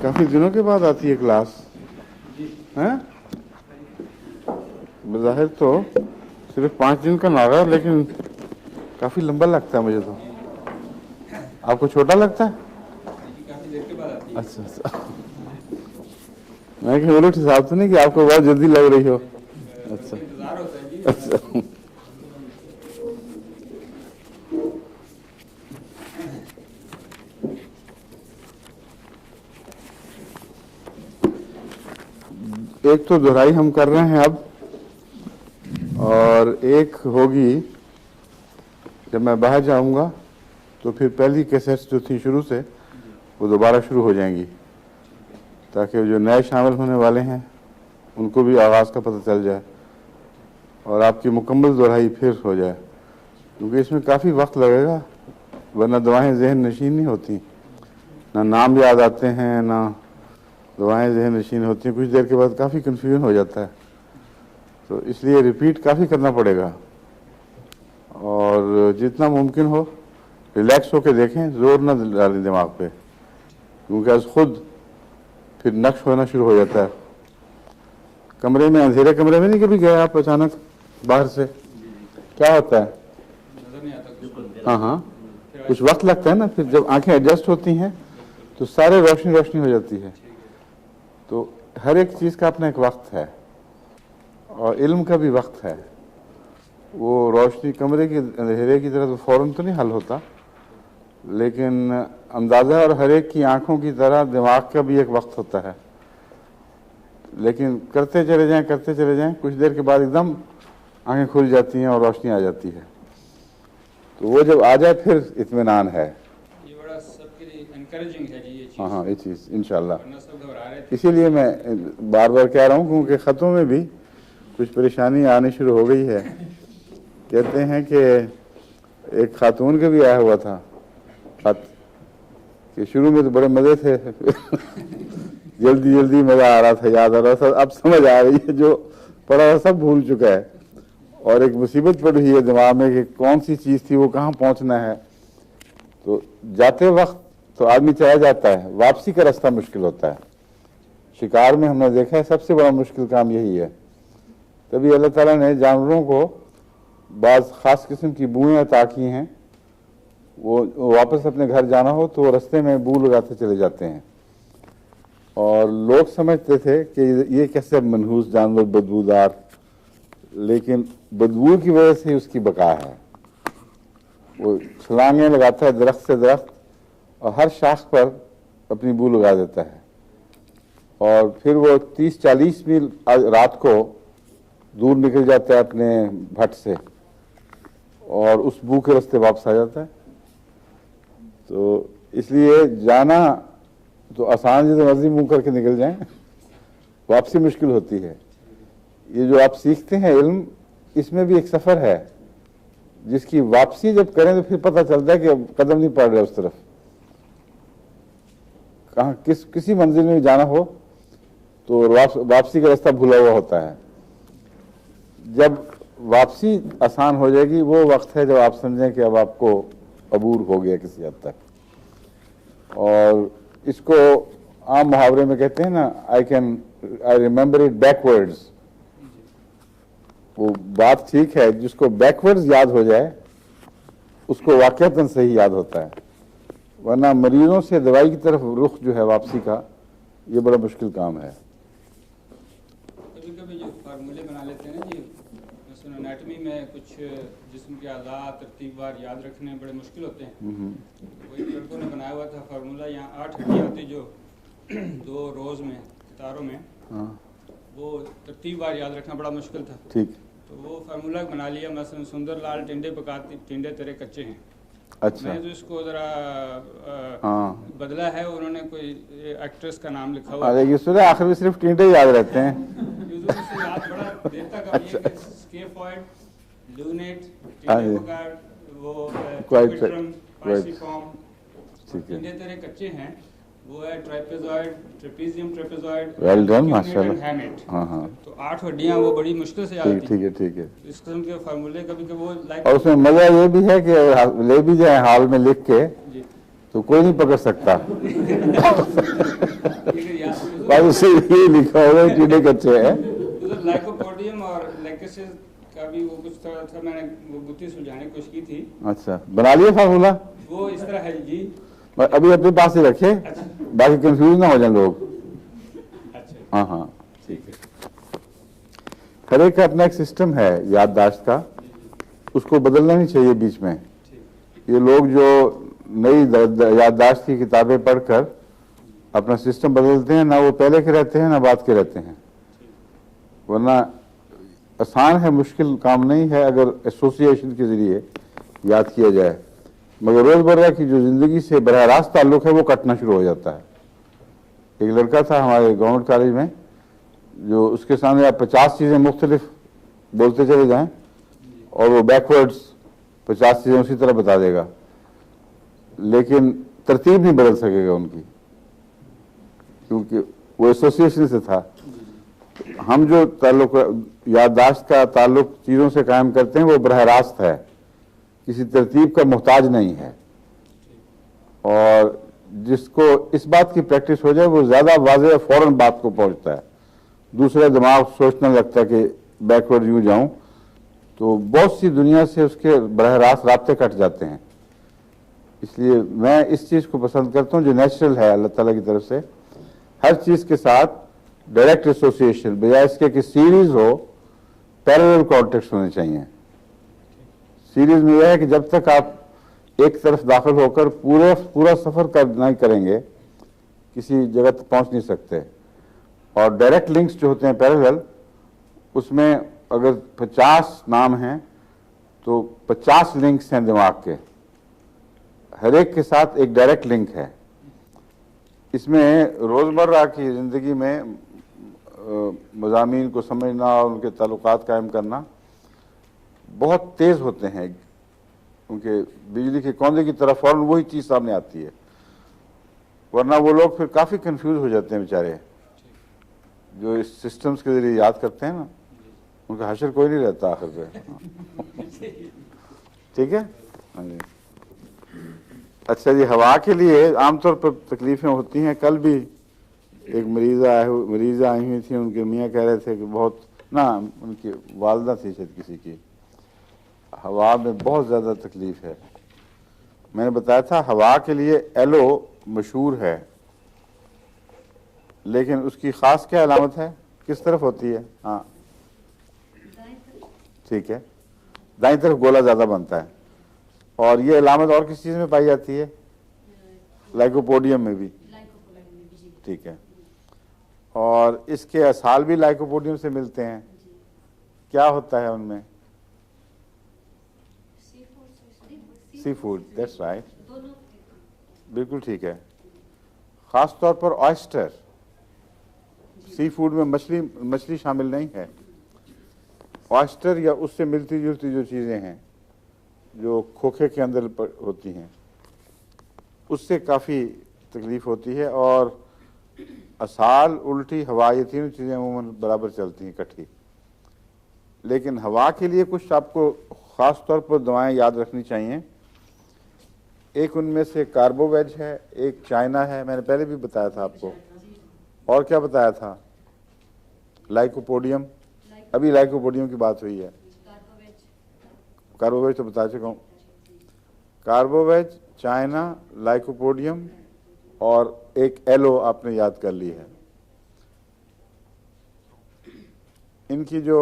काफी दिनों के बाद आती है क्लास, हैं? बज़ाहिर तो सिर्फ 5 दिन का नागा, लेकिन काफी लंबा लगता है मुझे तो। आपको छोटा लगता है? काफी देर के बाद आती है। अच्छा अच्छा, मैं कहीं उलट हिसाब से नहीं कि आपको बहुत जल्दी लग रही हो। अच्छा इंतजार होता है जी। अच्छा, एक तो दोहराई हम कर रहे हैं अब, और एक होगी जब मैं बाहर जाऊंगा तो फिर पहली कैसेट्स जो थी शुरू से वो दोबारा शुरू हो जाएंगी, ताकि जो नए शामिल होने वाले हैं उनको भी आगाज़ का पता चल जाए और आपकी मुकम्मल दोहराई फिर हो जाए, क्योंकि इसमें काफ़ी वक्त लगेगा, वरना दवाएं जहन नशीन नहीं होती, ना नाम याद आते हैं ना दवाएं जहन नशीन होती हैं। कुछ देर के बाद काफ़ी कन्फ्यूजन हो जाता है, तो इसलिए रिपीट काफ़ी करना पड़ेगा और जितना मुमकिन हो रिलैक्स होकर देखें, ज़ोर ना डालें दिमाग पे, क्योंकि आज खुद फिर नक्श होना शुरू हो जाता है। कमरे में, अंधेरे कमरे में नहीं कभी गए आप अचानक बाहर से? क्या होता है? नजर नहीं आता कुछ। हाँ हाँ, कुछ वक्त लगता है ना, फिर जब आंखें एडजस्ट होती हैं तो सारे रोशनी रोशनी हो जाती है। तो हर एक चीज़ का अपना एक वक्त है, और इल्म का भी वक्त है। वो रोशनी कमरे के अंधेरे की तरह तो फ़ौरन तो नहीं हल होता, लेकिन अंदाज़ा और हर एक की आंखों की तरह दिमाग का भी एक वक्त होता है। लेकिन करते चले जाएं, करते चले जाएं, कुछ देर के बाद एकदम आंखें खुल जाती हैं और रोशनी आ जाती है। तो वो जब आ जाए फिर इत्मीनान है। ये बड़ा सबके लिए एनकरेजिंग है जी ये चीज़। हाँ हाँ, ये चीज़ इंशाल्लाह। वरना सब घबरा रहे थे। इसीलिए मैं बार बार कह रहा हूँ, क्योंकि ख़तों में भी कुछ परेशानी आनी शुरू हो गई है। कहते हैं कि एक खातून के भी आया हुआ था खत, कि शुरू में तो बड़े मज़े थे जल्दी जल्दी मज़ा आ रहा था, याद आ रहा था, अब समझ आ रही है जो पढ़ा था सब भूल चुका है, और एक मुसीबत पड़ रही है दिमाग में कि कौन सी चीज़ थी, वो कहाँ पहुँचना है। तो जाते वक्त तो आदमी चला जाता है, वापसी का रास्ता मुश्किल होता है। शिकार में हमने देखा है सबसे बड़ा मुश्किल काम यही है। तभी अल्लाह ताला ने जानवरों को बाज़ ख़ास किस्म की बुएँ अता की हैं, वो वापस अपने घर जाना हो तो वो रास्ते में बू लगाते चले जाते हैं। और लोग समझते थे कि ये कैसे मनहूस जानवर बदबूदार, लेकिन बदबू की वजह से उसकी बका है। वो छलांगें लगाता है दरख्त से दरख्त, और हर शाख पर अपनी बू लगा देता है, और फिर वो 30-40 मील रात को दूर निकल जाता है अपने भट्ट से, और उस बू के रास्ते वापस आ जाता है। तो इसलिए जाना तो आसान, जितने मर्जी मुंह करके निकल जाएं, वापसी मुश्किल होती है। ये जो आप सीखते हैं इल्म, इसमें भी एक सफ़र है जिसकी वापसी जब करें तो फिर पता चलता है कि अब कदम नहीं पड़ रहा उस तरफ। कहाँ किसी मंजिल में जाना हो तो वापसी का रास्ता भूला हुआ होता है। जब वापसी आसान हो जाएगी, वो वक्त है जब आप समझें कि अब आपको अबूर हो गया किसी हद तक। और इसको आम मुहावरे में कहते हैं ना, आई रिमेंबर इट बैकवर्ड्स। वो बात ठीक है, जिसको बैकवर्ड्स याद हो जाए उसको वाकईतन सही याद होता है, वरना मरीजों से दवाई की तरफ रुख जो है वापसी का, ये बड़ा मुश्किल काम है। कभी कभी जो फार्मूले बना लेते हैं ना जी, जैसे एनाटॉमी में कुछ जिस्म के आज़ाद तरतीबवार याद रखने बड़े मुश्किल होते हैं। कोई लड़कों ने बनाया हुआ था फार्मूला, यहाँ 8 हड्डियाँ होती जो 2 रोज़ में सितारों में, वो तरतीबवार याद रखना बड़ा मुश्किल था। ठीक। तो वो फार्मूला बना लिया, मसलन सुंदरलाल टिंडे पकाती, टिंडे तेरे कच्चे हैं। अच्छा। मैंने तो इसको ज़रा बदला है, उन्होंने कोई एक्ट्रेस का नाम लिखा हुआ है। सुना आखिर में सिर्फ टिंडे याद रहते हैं। याद बड़ा देर तक अच्छा। स्केफॉइड, लूनेट, टिंडे पकार, वो टिंडे तेरे कच्चे हैं, वो है trapezoid, trapezium trapezoid, well done cuneate माशाल्लाह। And hamate. हाँ हाँ, तो 8 हड्डियां वो बड़ी मुश्किल से याद ठीक आती ठीक हैं। है ठीक है। तो इस किस्म के फार्मूले कभी कभी वो लाइक और उसमें मजा ये भी है कि ले भी जाए हाल में लिख के जी तो कोई नहीं पकड़ सकता। लेकिन याद बस उसे ये लिखा होगा कि टीडे कच्चे हैं। उधर लाइकोपोडियम और लैक्टोसिस का भी वो कुछ थोड़ा था, मैंने वो बुद्धि सुलझाने की कोशिश की थी। अच्छा, बना लिया फार्मूला? वो इस तरह है जी। अभी अपने पास ही रखे, अच्छा बाकी कंफ्यूज ना हो जाए लोग। अच्छा हाँ हाँ ठीक है। हर एक का अपना एक सिस्टम है याददाश्त का, उसको बदलना नहीं चाहिए बीच में। ठीक ये लोग जो नई याददाश्त की किताबें पढ़कर अपना सिस्टम बदलते हैं, ना वो पहले के रहते हैं ना बाद के रहते हैं। वरना आसान है, मुश्किल काम नहीं है अगर एसोसिएशन के जरिए याद किया जाए, मगर रोजमर्रा की जो जिंदगी से बराह रास्त ताल्लुक है वो कटना शुरू हो जाता है। एक लड़का था हमारे गवर्नमेंट कॉलेज में, जो उसके सामने आप 50 चीज़ें मुख्तलिफ बोलते चले जाएं और वो बैकवर्ड्स 50 चीज़ें उसी तरह बता देगा, लेकिन तरतीब नहीं बदल सकेगा उनकी, क्योंकि वो एसोसिएशन से था। हम जो ताल्लुक याददाश्त का ताल्लुक चीज़ों से कायम करते हैं वो बराह रास्त है, किसी तरतीब का मोहताज नहीं है। और जिसको इस बात की प्रैक्टिस हो जाए वो ज़्यादा वाज़ेह फ़ौरन बात को पहुंचता है। दूसरा दिमाग सोचने लगता है कि बैकवर्ड यूँ जाऊँ, तो बहुत सी दुनिया से उसके बराह रास्त राब्ते कट जाते हैं। इसलिए मैं इस चीज़ को पसंद करता हूँ जो नेचुरल है अल्लाह ताला की तरफ से। हर चीज़ के साथ डायरेक्ट एसोसिएशन, बजाय इसके कि सीरीज हो, पैरेलल कॉन्टेक्स्ट होने चाहिए। सीरीज में यह है कि जब तक आप एक तरफ दाखिल होकर पूरा सफ़र नहीं करेंगे किसी जगह तक पहुंच नहीं सकते। और डायरेक्ट लिंक्स जो होते हैं पैरेलल, उसमें अगर 50 नाम हैं तो 50 लिंक्स हैं दिमाग के, हर एक के साथ एक डायरेक्ट लिंक है। इसमें रोज़मर्रा की ज़िंदगी में मज़ामीन को समझना और उनके ताल्लुकात कायम करना बहुत तेज़ होते हैं, क्योंकि बिजली के कौंधे की तरफ फ़ौरन वही चीज़ सामने आती है। वरना वो लोग फिर काफ़ी कंफ्यूज हो जाते हैं बेचारे, जो इस सिस्टम्स के ज़रिए याद करते हैं ना, उनका हशर कोई नहीं रहता आखिर पे। ठीक है, हाँ जी। अच्छा जी, हवा के लिए आमतौर पर तकलीफ़ें होती हैं। कल भी एक मरीज़ा आई हुई थी, उनके मियाँ कह रहे थे कि बहुत ना, उनकी वालदा थी शायद किसी की, हवा में बहुत ज़्यादा तकलीफ़ है। मैंने बताया था हवा के लिए एलो मशहूर है, लेकिन उसकी ख़ास क्या अलामत है, किस तरफ होती है? हाँ ठीक है, दाईं तरफ गोला ज़्यादा बनता है। और ये अलामत और किस चीज़ में पाई जाती है? लाइकोपोडियम में भी। ठीक है, और इसके असाल भी लाइकोपोडियम से मिलते हैं। क्या होता है उनमें? सी फूड, दैट्स राइट, बिल्कुल ठीक है। ख़ास तौर पर ऑयस्टर, सी फूड में मछली शामिल नहीं है। ऑयस्टर या उससे मिलती जुलती जो चीज़ें हैं जो खोखे के अंदर होती हैं, उससे काफ़ी तकलीफ़ होती है। और असाल, उल्टी, हवा, ये तीनों चीज़ें अमूमन बराबर चलती हैं इकट्ठी। लेकिन हवा के लिए कुछ आपको ख़ास तौर पर दवाएं याद रखनी चाहिए। एक उनमें से कार्बोवेज है, एक चाइना है, मैंने पहले भी बताया था आपको। और क्या बताया था? लाइकोपोडियम, अभी लाइकोपोडियम की बात हुई है। कार्बोवेज तो बता चुका हूँ। कार्बोवेज, चाइना, लाइकोपोडियम और एक एलो आपने याद कर ली है। इनकी जो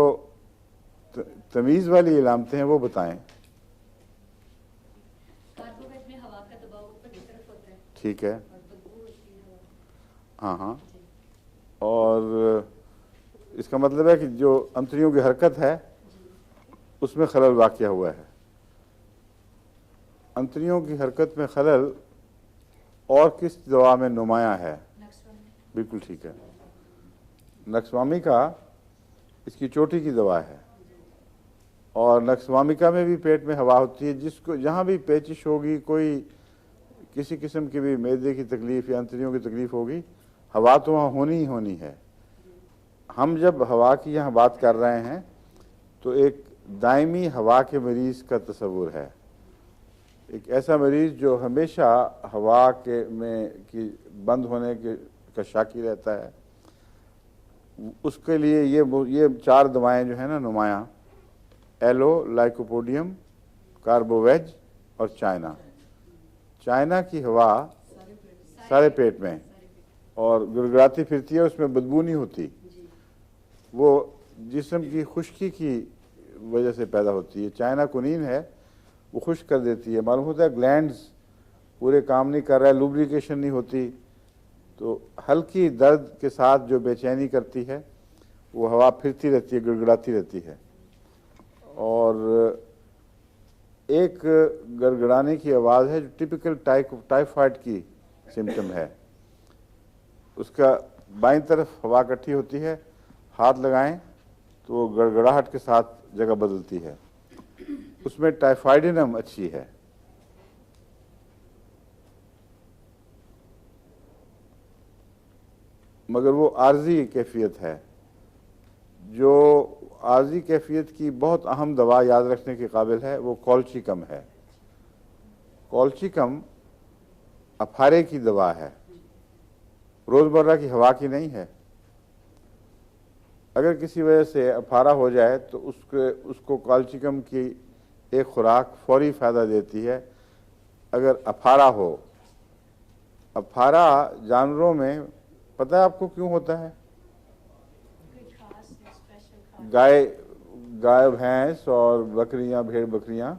तमीज़ वाली इलामतें हैं वो बताएं। कार्बोवेज में हवा का दबाव ऊपर की तरफ होता है। ठीक है, और बदबू होती है हवा। हाँ हाँ। और इसका मतलब है कि जो अंतड़ियों की हरकत है उसमें खलल वाक़या हुआ है। अंतड़ियों की हरकत में खलल और किस दवा में नुमाया है? बिल्कुल ठीक है, नक्सवामिका इसकी चोटी की दवा है। और नक्सवामिका में भी पेट में हवा होती है, जिसको जहाँ भी पेचिश होगी, कोई किसी किस्म की भी मैदे की तकलीफ़ या अंतड़ियों की तकलीफ़ होगी, हवा तो वहाँ होनी ही होनी है। हम जब हवा की यहाँ बात कर रहे हैं तो एक दायमी हवा के मरीज़ का तस्वुर है, एक ऐसा मरीज़ जो हमेशा हवा के में की बंद होने के का शाकी रहता है। उसके लिए ये 4 दवाएं जो है ना नुमायाँ, एलो, लाइकोपोडियम, कार्बोवेज और चाइना की हवा सारे पेट में और गिड़गिड़ाती फिरती है, उसमें बदबू नहीं होती, वो जिस्म की खुश्की की वजह से पैदा होती है। चाइना कुनीन है, वो खुश्क कर देती है। मालूम होता है ग्लैंड्स पूरे काम नहीं कर रहा है, लुब्रिकेशन नहीं होती, तो हल्की दर्द के साथ जो बेचैनी करती है वो हवा फिरती रहती है, गिड़गिड़ाती रहती है। और एक गड़गड़ाने की आवाज़ है जो टिपिकल टाइफाइड की सिम्टम है। उसका बाईं तरफ हवा इकट्ठी होती है, हाथ लगाएं तो वो गड़गड़ाहट के साथ जगह बदलती है। उसमें टाइफाइडिनम अच्छी है। मगर वो आर्जी कैफियत है। जो आर्जी कैफियत की बहुत अहम दवा याद रखने के काबिल है वो कॉल्चिकम है। कॉल्चिकम अफारे की दवा है, रोज़मर्रा की हवा की नहीं है। अगर किसी वजह से अफारा हो जाए तो उसको कॉल्चिकम की एक खुराक फौरी फ़ायदा देती है। अगर अफारा हो, अफारा जानवरों में पता है आपको क्यों होता है? गाय भैंस और बकरियां, भेड़ बकरियां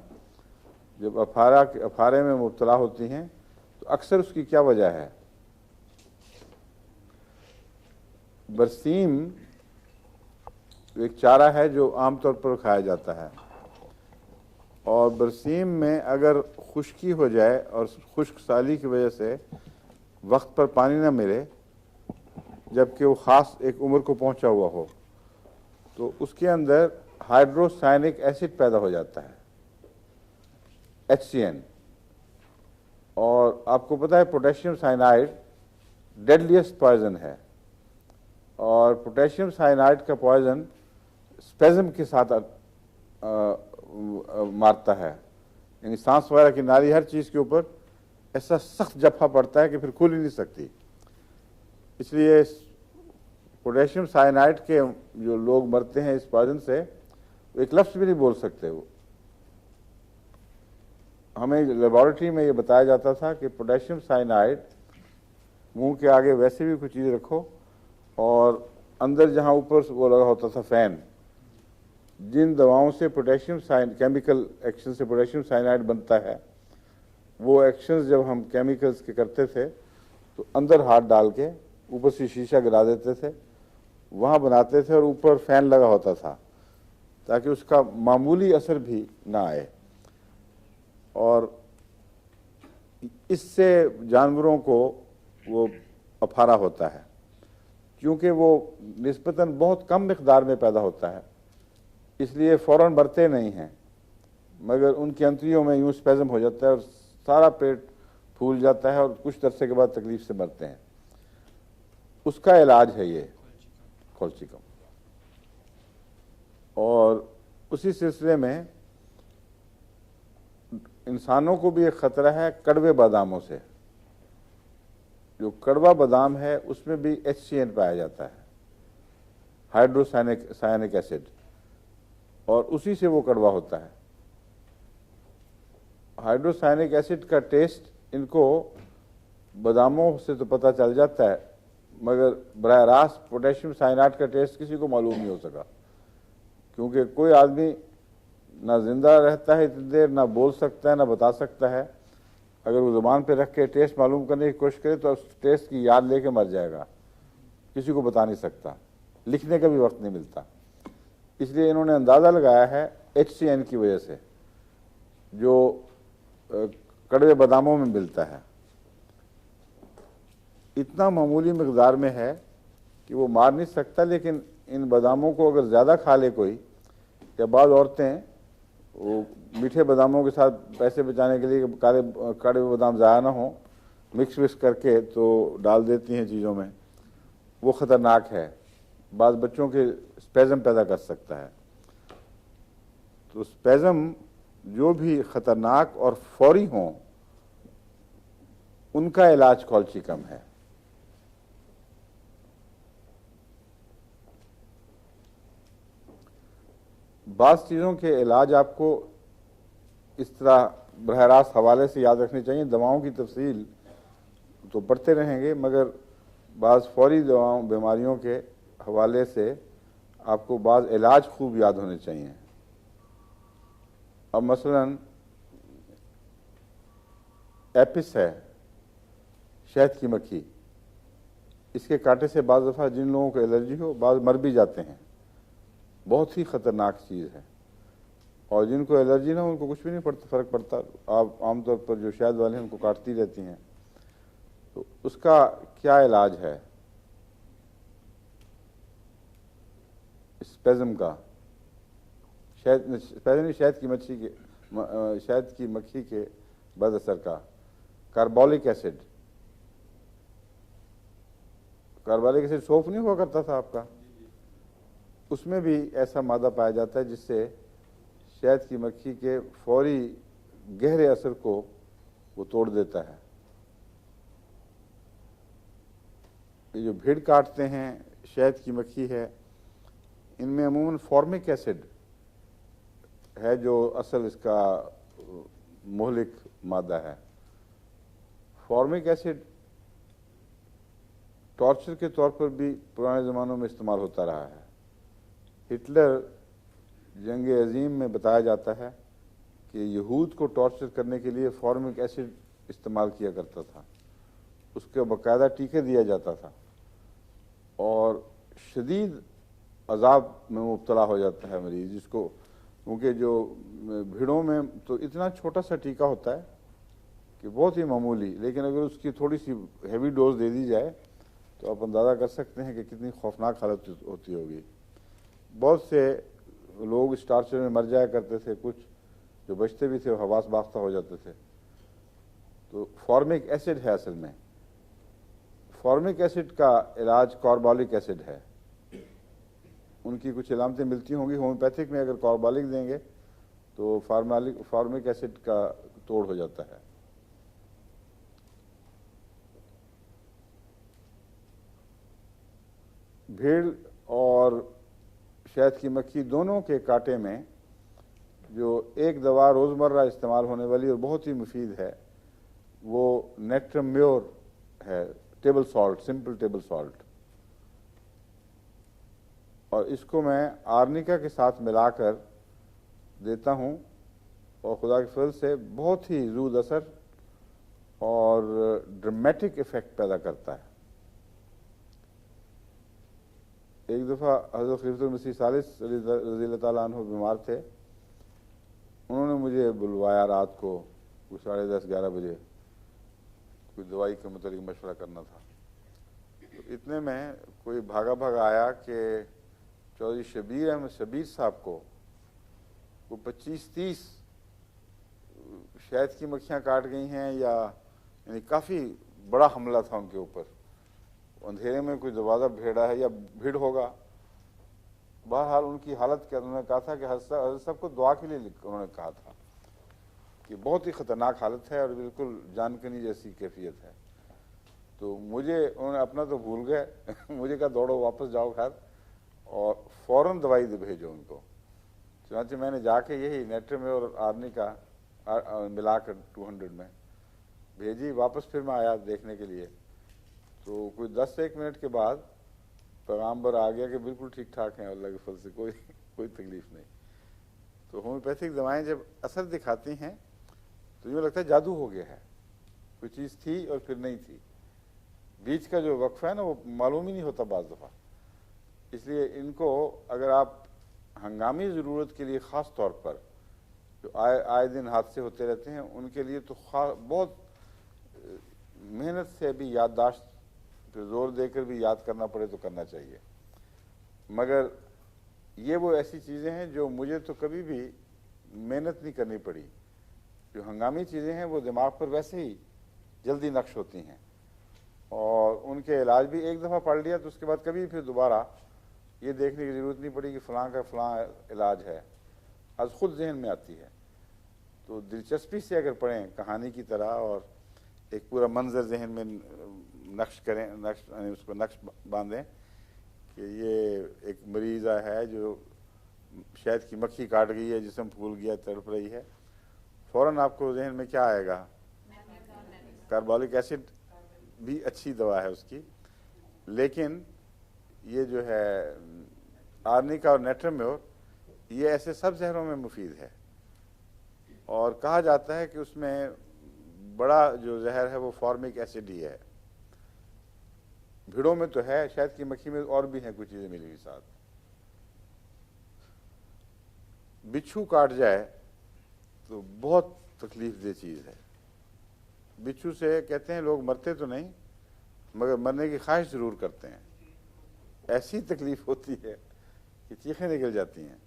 जब अफारे में मुब्तला होती हैं तो अक्सर उसकी क्या वजह है? बरसीम एक चारा है जो आमतौर पर खाया जाता है, और बरसीम में अगर खुश्की हो जाए और खुश्क साली की वजह से वक्त पर पानी ना मिले, जबकि वो ख़ास एक उम्र को पहुंचा हुआ हो, तो उसके अंदर हाइड्रोसायनिक एसिड पैदा हो जाता है, HCN। और आपको पता है पोटेशियम साइनाइड डेडलीस्ट पॉइजन है, और पोटेशियम साइनाइड का पॉइजन स्पेज़म के साथ मारता है, यानी सांस वगैरह की नाली, हर चीज़ के ऊपर ऐसा सख्त जफा पड़ता है कि फिर खुल ही नहीं सकती। इसलिए पोटेशियम साइनाइड के जो लोग मरते हैं इस पॉइजन से, वो एक लफ्ज़ भी नहीं बोल सकते। वो हमें लेबॉरेटरी में ये बताया जाता था कि पोटेशियम साइनाइड मुंह के आगे वैसे भी कुछ चीज़ रखो, और अंदर जहाँ ऊपर वो लगा होता था फैन, जिन दवाओं से केमिकल एक्शन से पोटेशियम साइनाइड बनता है, वो एक्शंस जब हम केमिकल्स के करते थे तो अंदर हाथ डाल के ऊपर से शीशा गिरा देते थे, वहाँ बनाते थे, और ऊपर फैन लगा होता था ताकि उसका मामूली असर भी ना आए। और इससे जानवरों को वो अफारा होता है, क्योंकि वो निस्बतन बहुत कम मिकदार में पैदा होता है, इसलिए फ़ौरन मरते नहीं हैं, मगर उनकी अंतड़ियों में यूँ स्पेज़म हो जाता है और सारा पेट फूल जाता है और कुछ अरसे के बाद तकलीफ से मरते हैं। उसका इलाज है ये कॉल्चिकम। और उसी सिलसिले में इंसानों को भी एक ख़तरा है कड़वे बादामों से। जो कड़वा बादाम है उसमें भी HCN पाया जाता है, हाइड्रोसायनिक एसिड, और उसी से वो कड़वा होता है। हाइड्रोसायनिक एसिड का टेस्ट इनको बादामों से तो पता चल जाता है, मगर बराह रास्त पोटेशियम साइनाइड का टेस्ट किसी को मालूम नहीं हो सका, क्योंकि कोई आदमी ना जिंदा रहता है इतनी देर, ना बोल सकता है, ना बता सकता है। अगर वो ज़ुबान पे रख के टेस्ट मालूम करने की कोशिश करे तो उस टेस्ट की याद लेके मर जाएगा, किसी को बता नहीं सकता, लिखने का भी वक्त नहीं मिलता। इसलिए इन्होंने अंदाज़ा लगाया है HCN की वजह से, जो कड़वे बादामों में मिलता है। इतना मामूली मकदार में है कि वो मार नहीं सकता, लेकिन इन बादामों को अगर ज़्यादा खा ले कोई, या बाद औरतें वो मीठे बादामों के साथ पैसे बचाने के लिए काले कड़वे बादाम ज़ाया ना हो, मिक्स विक्स करके तो डाल देती हैं चीज़ों में, वो ख़तरनाक है, बाद बच्चों के स्पेज़म पैदा कर सकता है। तो स्पेज़म जो भी ख़तरनाक और फौरी हों, उनका इलाज कॉल्चिकम है। बाज़ चीज़ों के इलाज आपको इस तरह बरह रास्त हवाले से याद रखनी चाहिए। दवाओं की तफसील तो पढ़ते रहेंगे, मगर बाज़ फौरी दवाओं बीमारियों के हवाले से आपको बाज़ इलाज खूब याद होने चाहिए। अब मसलन एपिस है, शहद की मक्खी, इसके कांटे से बाज़ दफ़ा जिन लोगों को एलर्जी हो, बाज़ मर भी जाते हैं, बहुत ही ख़तरनाक चीज़ है। और जिनको एलर्जी ना हो उनको कुछ भी नहीं पड़ता, फ़र्क पड़ता। आप आमतौर पर जो शहद वाले हैं उनको काटती रहती हैं। तो उसका क्या इलाज है? स्पेज़म का, शहद की मक्खी के बद असर का carbolic acid. Carbolic acid soap नहीं हुआ करता था आपका, उसमें भी ऐसा मादा पाया जाता है जिससे शहद की मक्खी के फौरी गहरे असर को वो तोड़ देता है। ये जो भीड़ काटते हैं, शहद की मक्खी है, इनमें अमूमन फॉर्मिक एसिड है जो असल इसका मोहलिक मादा है। फॉर्मिक एसिड टॉर्चर के तौर पर भी पुराने ज़मानों में इस्तेमाल होता रहा है। हिटलर जंग अजीम में बताया जाता है कि यहूद को टॉर्चर करने के लिए फॉर्मिक एसिड इस्तेमाल किया करता था, उसके बाकायदा टीके दिया जाता था और शदीद अजाब में मुब्तला हो जाता है मरीज़, जिसको, क्योंकि जो भीड़ों में तो इतना छोटा सा टीका होता है कि बहुत ही मामूली, लेकिन अगर उसकी थोड़ी सी हैवी डोज दे दी जाए तो आप अंदाज़ा कर सकते हैं कि कितनी खौफनाक हालत होती होगी। बहुत से लोग इस टार्चर में मर जाया करते थे, कुछ जो बचते भी थे वो हवास बाख्ता हो जाते थे। तो फॉर्मिक एसिड है असल में। फॉर्मिक एसिड का इलाज कार्बोलिक एसिड है। उनकी कुछ इलामतें मिलती होंगी, होम्योपैथिक में अगर कार्बोलिक देंगे तो फॉर्मिक एसिड का तोड़ हो जाता है। भीड़ और शहद की मक्खी दोनों के कांटे में जो एक दवा रोज़मर्रा इस्तेमाल होने वाली और बहुत ही मुफीद है, वो नेट्रम्योर है, table salt, simple table salt. और इसको मैं आर्निका के साथ मिलाकर देता हूँ और खुदा के फजल से बहुत ही ज़ूद असर और ड्रामेटिक इफ़ेक्ट पैदा करता है। एक दफ़ा हज़रत खलीफतुल मसीह सालिस रज़ी अल्लाह तआला अन्हु बीमार थे। उन्होंने मुझे बुलवाया रात को कुछ 10:30-11 बजे, कोई दवाई के मुतालिक मशवरा करना था। तो इतने में कोई भागा भागा आया कि चौधरी शबीर अहमद शबीर साहब को 25-30 शहद की मक्खियाँ काट गई हैं, या यानी काफ़ी बड़ा हमला था उनके ऊपर। अंधेरे में कोई दरवाज़ा भेड़ा है या भीड़ होगा। बहरहाल उनकी हालत क्या, उन्होंने कहा था कि हज़रत साहब को दुआ के लिए उन्होंने कहा था कि बहुत ही ख़तरनाक हालत है और बिल्कुल जानकनी जैसी कैफियत है। तो मुझे उन्होंने अपना तो भूल गए मुझे कहा दौड़ो वापस जाओ घर और फ़ौरन दवाई भेजो उनको। चुनांचे मैंने जाके यही नेट्रम्योर और आर्निका मिलाकर 200 में भेजी। वापस फिर मैं आया देखने के लिए, तो कोई 10 से 1 मिनट के बाद पैगाम्बर आ गया कि बिल्कुल ठीक ठाक हैं, अल्लाह के फल से कोई तकलीफ नहीं। तो होम्योपैथिक दवाएं जब असर दिखाती हैं तो यूँ लगता है जादू हो गया है, कोई चीज़ थी और फिर नहीं थी। बीच का जो वक्फा है ना, वो मालूम ही नहीं होता बाज़ दफ़ा। इसलिए इनको अगर आप हंगामी ज़रूरत के लिए ख़ास तौर पर, जो आए दिन हादसे होते रहते हैं, उनके लिए तो बहुत मेहनत से भी याददाश्त पे जोर देकर भी याद करना पड़े तो करना चाहिए। मगर ये वो ऐसी चीज़ें हैं जो मुझे तो कभी भी मेहनत नहीं करनी पड़ी। जो हंगामी चीज़ें हैं वो दिमाग पर वैसे ही जल्दी नक्श होती हैं, और उनके इलाज भी एक दफ़ा पढ़ लिया तो उसके बाद कभी फिर दोबारा ये देखने की ज़रूरत नहीं पड़ी कि फ़लाँ का फ़लाँ इलाज है, आज ख़ुद जहन में आती है। तो दिलचस्पी से अगर पढ़ें कहानी की तरह और एक पूरा मंजर जहन में नक्श करें, उसको नक्श बांधें कि ये एक मरीज़ा है जो शहद की मक्खी काट गई है, जिस्म फूल गया, तड़प रही है, फ़ौरन आपको जहन में क्या आएगा? कार्बोलिक एसिड भी अच्छी दवा है उसकी, लेकिन ये जो है आर्निका और नेट्राम्योर, ये ऐसे सब जहरों में मुफीद है। और कहा जाता है कि उसमें बड़ा जो जहर है वो फॉर्मिक एसिड ही है। भिड़ों में तो है, शहद की मक्खी में और भी हैं कुछ चीज़ें मिली हुई साथ। बिच्छू काट जाए तो बहुत तकलीफ दे चीज़ है। बिच्छू से कहते हैं लोग मरते तो नहीं, मगर मरने की ख्वाहिश ज़रूर करते हैं। ऐसी तकलीफ होती है कि चीखें निकल जाती हैं।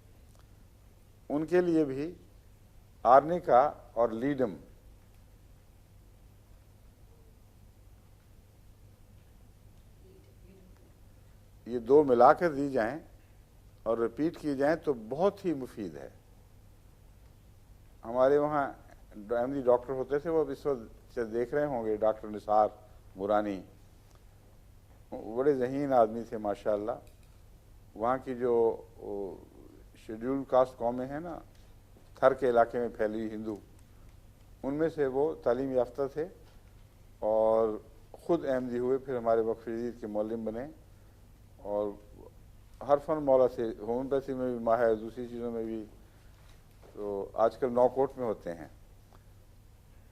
उनके लिए भी आर्निका और लीडम ये दो मिलाकर दी जाएं और रिपीट की जाएं तो बहुत ही मुफीद है। हमारे वहाँ एमडी डॉक्टर होते थे, वो अब इस वक्त देख रहे होंगे, डॉक्टर निसार मुरानी, बड़े ज़हीन आदमी थे माशाअल्लाह। वहाँ की जो शेड्यूल्ड कास्ट कौमें हैं ना, थर के इलाके में फैली हुई हिंदू, उनमें से वो तालीम याफ्ता थे और ख़ुद एमडी हुए, फिर हमारे वक्फ जदीद के मौलिम बने और हर फन मौला से, होम्योपैथी में भी माहिर, दूसरी चीज़ों में भी, तो आजकल नौकोट में होते हैं।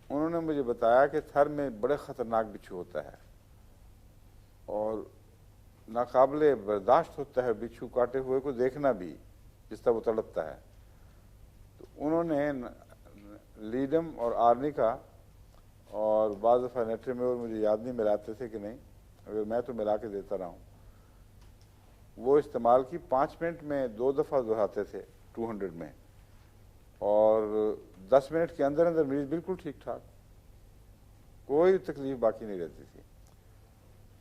उन्होंने मुझे बताया कि थर में बड़े ख़तरनाक बिच्छू होता है और नाकाबिले बर्दाश्त होता है बिच्छू काटे हुए को देखना भी, जिस तरह वो तड़पता है। तो उन्होंने लीडम और आर्निका और बाज़ दफ़ा नेट्राम्योर, मुझे याद नहीं मिलाते थे कि नहीं, अगर मैं तो मिला के देता रहा हूँ, वो इस्तेमाल की। 5 मिनट में 2 दफ़ा दोहराते थे 200 में, और 10 मिनट के अंदर अंदर मरीज बिल्कुल ठीक ठाक, कोई तकलीफ बाकी नहीं रहती थी।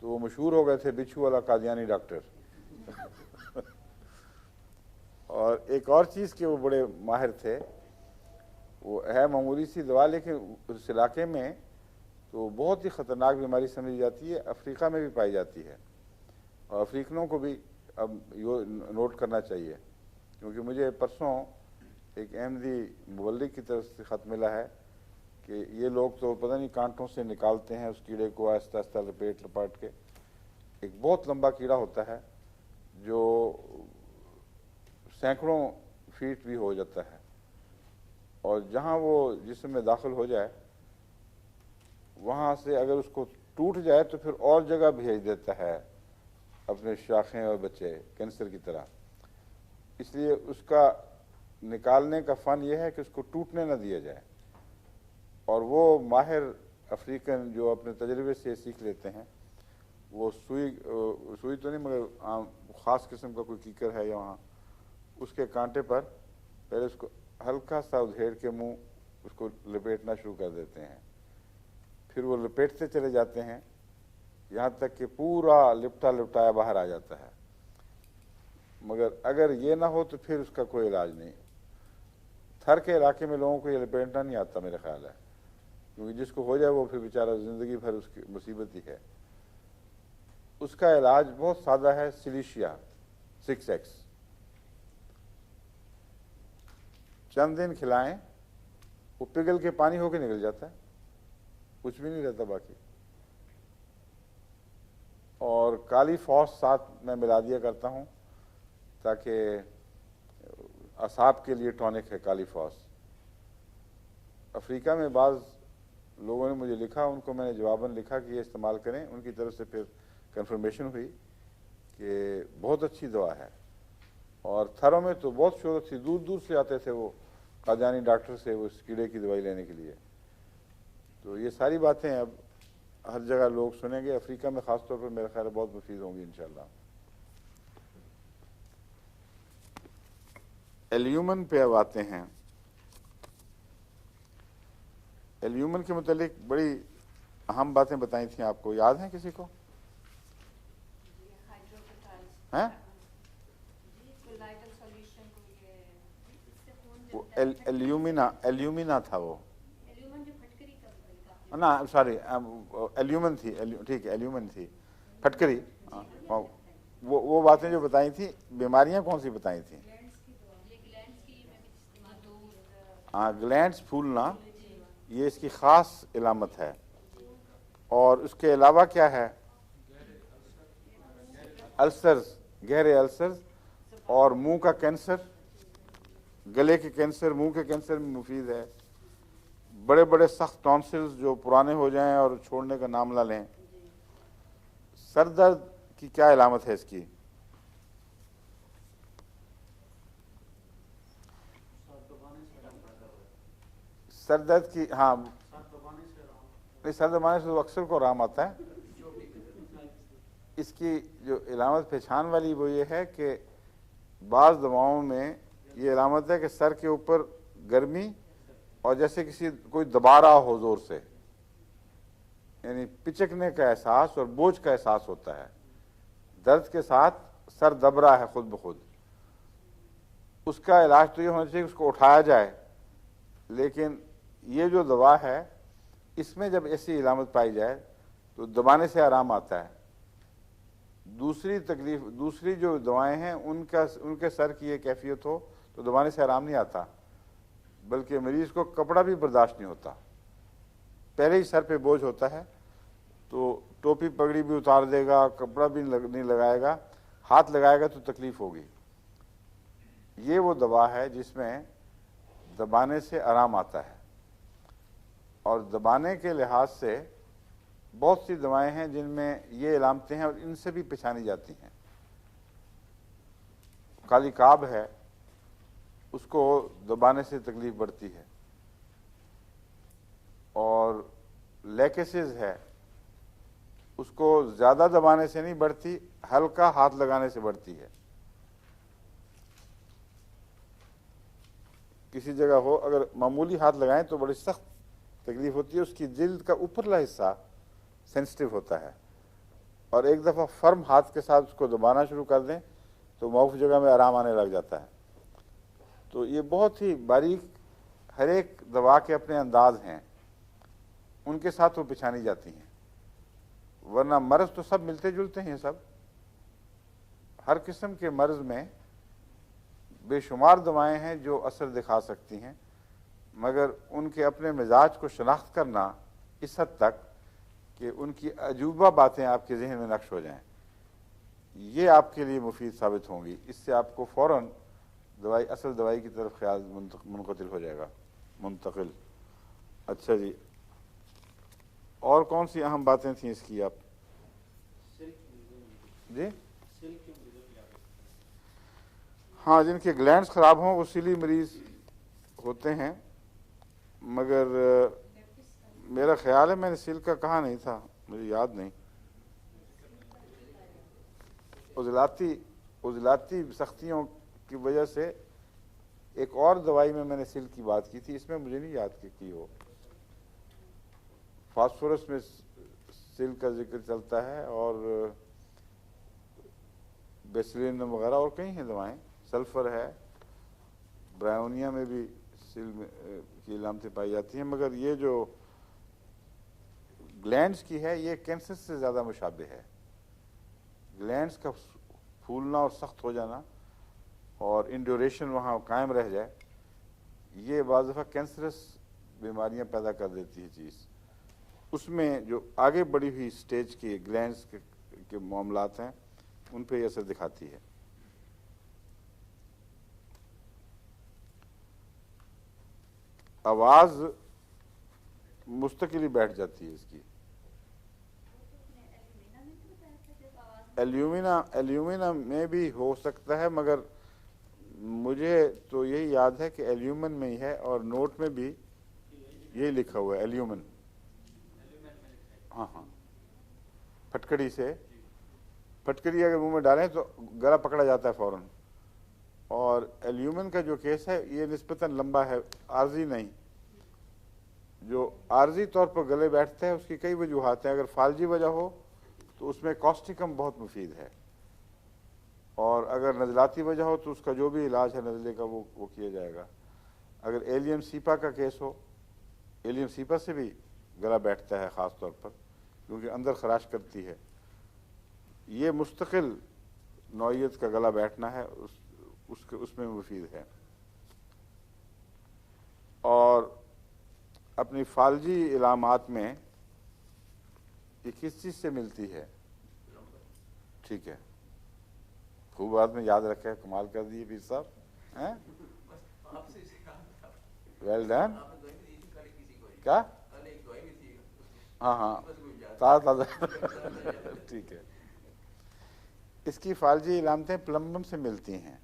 तो वो मशहूर हो गए थे बिच्छू वाला कादियानी डॉक्टर। और एक और चीज़ के वो बड़े माहिर थे, वो है मामूली सी दवा, लेकिन उस इलाके में तो बहुत ही ख़तरनाक बीमारी समझी जाती है, अफ्रीका में भी पाई जाती है और अफ्रीकनों को भी अब यो नोट करना चाहिए। क्योंकि मुझे परसों एक अहमदी मुबल्लिग की तरफ से ख़त मिला है कि ये लोग तो पता नहीं कांटों से निकालते हैं उस कीड़े को, आहिस्ता आहिस्ता लपेट लपाट के। एक बहुत लंबा कीड़ा होता है जो सैकड़ों फीट भी हो जाता है, और जहाँ वो जिस्म में दाखिल हो जाए वहाँ से अगर उसको टूट जाए तो फिर और जगह भेज देता है अपने शाखें और बच्चे, कैंसर की तरह। इसलिए उसका निकालने का फ़न यह है कि उसको टूटने न दिया जाए। और वो माहिर अफ्रीकन जो अपने तजर्बे से सीख लेते हैं, वो सुई तो नहीं मगर ख़ास किस्म का कोई कीकर है यहाँ, उसके कांटे पर पहले उसको हल्का सा उधेड़ के मुंह उसको लपेटना शुरू कर देते हैं। फिर वो लपेटते चले जाते हैं यहाँ तक कि पूरा लिपटा लिपटाया बाहर आ जाता है। मगर अगर ये ना हो तो फिर उसका कोई इलाज नहीं। थर के इलाके में लोगों को ये लपेटना नहीं आता मेरा ख्याल है, क्योंकि जिसको हो जाए वो फिर बेचारा ज़िंदगी भर उसकी मुसीबत ही है। उसका इलाज बहुत सादा है, सिलिशिया 6X, चंद दिन खिलाएं, वो पिघल के पानी होके निकल जाता है, कुछ भी नहीं रहता बाकी। और काली फॉस साथ मैं मिला दिया करता हूँ ताकि असाब के लिए टॉनिक है काली फॉस। अफ्रीका में बाज़ लोगों ने मुझे लिखा, उनको मैंने जवाबन लिखा कि ये इस्तेमाल करें। उनकी तरफ से फिर कंफर्मेशन हुई कि बहुत अच्छी दवा है। और थरों में तो बहुत शोहरत थी, दूर दूर से आते थे वो कादियानी डॉक्टर से वो इस कीड़े की दवाई लेने के लिए। तो ये सारी बातें अब हर जगह लोग सुनेंगे, अफ्रीका में ख़ास तौर पर मेरा ख्याल है बहुत मुफीद होंगी इंशाल्लाह। एल्यूमन पे अब आते हैं। एल्यूमिन के मुतालिक बड़ी अहम बातें बताई थी आपको, याद है किसी को? हाइड्रोकेटाइल्स हैं? कोलाइडल सॉल्यूशन को ये इससे खून वो जलता है। एल्यूमिना था वो एल्यूमिन जो फटकरी का आपने ना, सॉरी, एल्यूमिन थी, ठीक है, एल्यूमिन थी, फटकरी। हाँ, वो बातें जो बताई थी, बीमारियां कौन सी बताई थी? ग्लैंड्स की दवा, ये ग्लैंड्स की मैं भी इस्तेमाल दूध हाँ, ग्लैंड्स फूलना ये इसकी ख़ास इलामत है। और उसके अलावा क्या है? अल्सर्स, गहरे अल्सर्स, और मुंह का कैंसर, गले के कैंसर, मुंह के कैंसर में मुफीद है। बड़े बड़े सख्त टॉन्सिल्स जो पुराने हो जाएं और छोड़ने का नाम ना लें। सर दर्द की क्या इलामत है इसकी? सर दर्द की, हाँ, नहीं, सर दबाने से तो अक्सर को आराम आता है। इसकी जो इलामत पहचान वाली वो ये है कि बाज़ दवाओं में ये इलामत है कि सर के ऊपर गर्मी और जैसे किसी कोई दबा रहा हो जोर से, यानी पिचकने का एहसास और बोझ का एहसास होता है। दर्द के साथ सर दब रहा है खुद ब खुद। उसका इलाज तो ये होना चाहिए कि उसको उठाया जाए, लेकिन ये जो दवा है इसमें जब ऐसी इलामत पाई जाए तो दबाने से आराम आता है। दूसरी जो दवाएं हैं उनके सर की ये कैफियत हो तो दबाने से आराम नहीं आता, बल्कि मरीज को कपड़ा भी बर्दाश्त नहीं होता। पहले ही सर पे बोझ होता है तो टोपी पगड़ी भी उतार देगा, कपड़ा भी नहीं लगाएगा, हाथ लगाएगा तो तकलीफ होगी। ये वो दवा है जिसमें दबाने से आराम आता है। और दबाने के लिहाज से बहुत सी दवाएं हैं जिनमें ये इलामतें हैं और इनसे भी पहचानी जाती हैं। काली काब है, उसको दबाने से तकलीफ बढ़ती है। और लेकेसिस है, उसको ज़्यादा दबाने से नहीं बढ़ती, हल्का हाथ लगाने से बढ़ती है। किसी जगह हो, अगर मामूली हाथ लगाएं तो बड़ी सख्त तकलीफ होती है। उसकी जिल्द का ऊपरला हिस्सा सेंसिटिव होता है, और एक दफ़ा फर्म हाथ के साथ उसको दबाना शुरू कर दें तो मौक़ जगह में आराम आने लग जाता है। तो ये बहुत ही बारीक, हर एक दवा के अपने अंदाज हैं, उनके साथ वो पहचानी जाती हैं। वरना मर्ज़ तो सब मिलते जुलते हैं। सब हर किस्म के मर्ज़ में बेशुमार दवाएं हैं जो असर दिखा सकती हैं, मगर उनके अपने मिजाज को शनाख्त करना इस हद तक कि उनकी अजूबा बातें आपके जहन में नक्श हो जाएं, ये आपके लिए मुफीद साबित होंगी। इससे आपको फ़ौरन असल दवाई की तरफ ख्याल मुनक़तिल हो जाएगा, मुंतकिल। अच्छा जी, और कौन सी अहम बातें थी इसकी? आप जी, हाँ, जिनके ग्लैंड्स ख़राब हों वो सिली मरीज़ होते हैं, मगर मेरा ख्याल है मैंने सिल का कहा नहीं था, मुझे याद नहीं। उजलाती सख्तियों की वजह से एक और दवाई में मैंने सिल की बात की थी, इसमें मुझे नहीं याद की हो। फास्फोरस में सिल का जिक्र चलता है, और बेसिलिन वगैरह और कई हैं दवाएं, सल्फर है, ब्रायोनिया में भी सिल की इलामतें पाई जाती हैं। मगर ये जो ग्लैंड्स की है ये कैंसर से ज़्यादा मुशाबे है। ग्लैंड्स का फूलना और सख्त हो जाना और इंड्यूरेशन वहाँ कायम रह जाए, ये बाज़ दफ़ा कैंसरस बीमारियाँ पैदा कर देती है चीज़। उसमें जो आगे बढ़ी हुई स्टेज की ग्लैंड्स के मामलात हैं उन पर यह असर दिखाती है। आवाज़ मुस्तकिल बैठ जाती है इसकी। एल्यूमिना में भी हो सकता है, मगर मुझे तो यही याद है कि एल्यूमिन में ही है, और नोट में भी यही लिखा हुआ है एल्यूमिन। हाँ हाँ, फटकड़ी फटकड़ी अगर मुंह में डालें तो गला पकड़ा जाता है फ़ौरन। और एल्यूमिन का जो केस है ये निस्बतन लंबा है, आर्जी नहीं। जो आर्जी तौर पर गले बैठते हैं उसकी कई वजूहात हैं। अगर फालजी वजह हो तो उसमें कॉस्टिकम बहुत मुफीद है, और अगर नज़लाती वजह हो तो उसका जो भी इलाज है नज़ले का वो किया जाएगा। अगर एलियम सीपा का केस हो, एलियम सीपा से भी गला बैठता है ख़ास तौर पर क्योंकि अंदर खराश करती है। ये मुस्तकिल नौइयत का गला बैठना है, उसमें मुफीद है। और अपनी फालजी इलामात में ये किस चीज़ से मिलती है? ठीक है, खूब बात में याद रखा है, कमाल कर दिए पीर साहब हैं। Well done. क्या? हाँ हाँ, ताज़ा ठीक है। इसकी फालजी इलामतें प्लम्बम से मिलती हैं,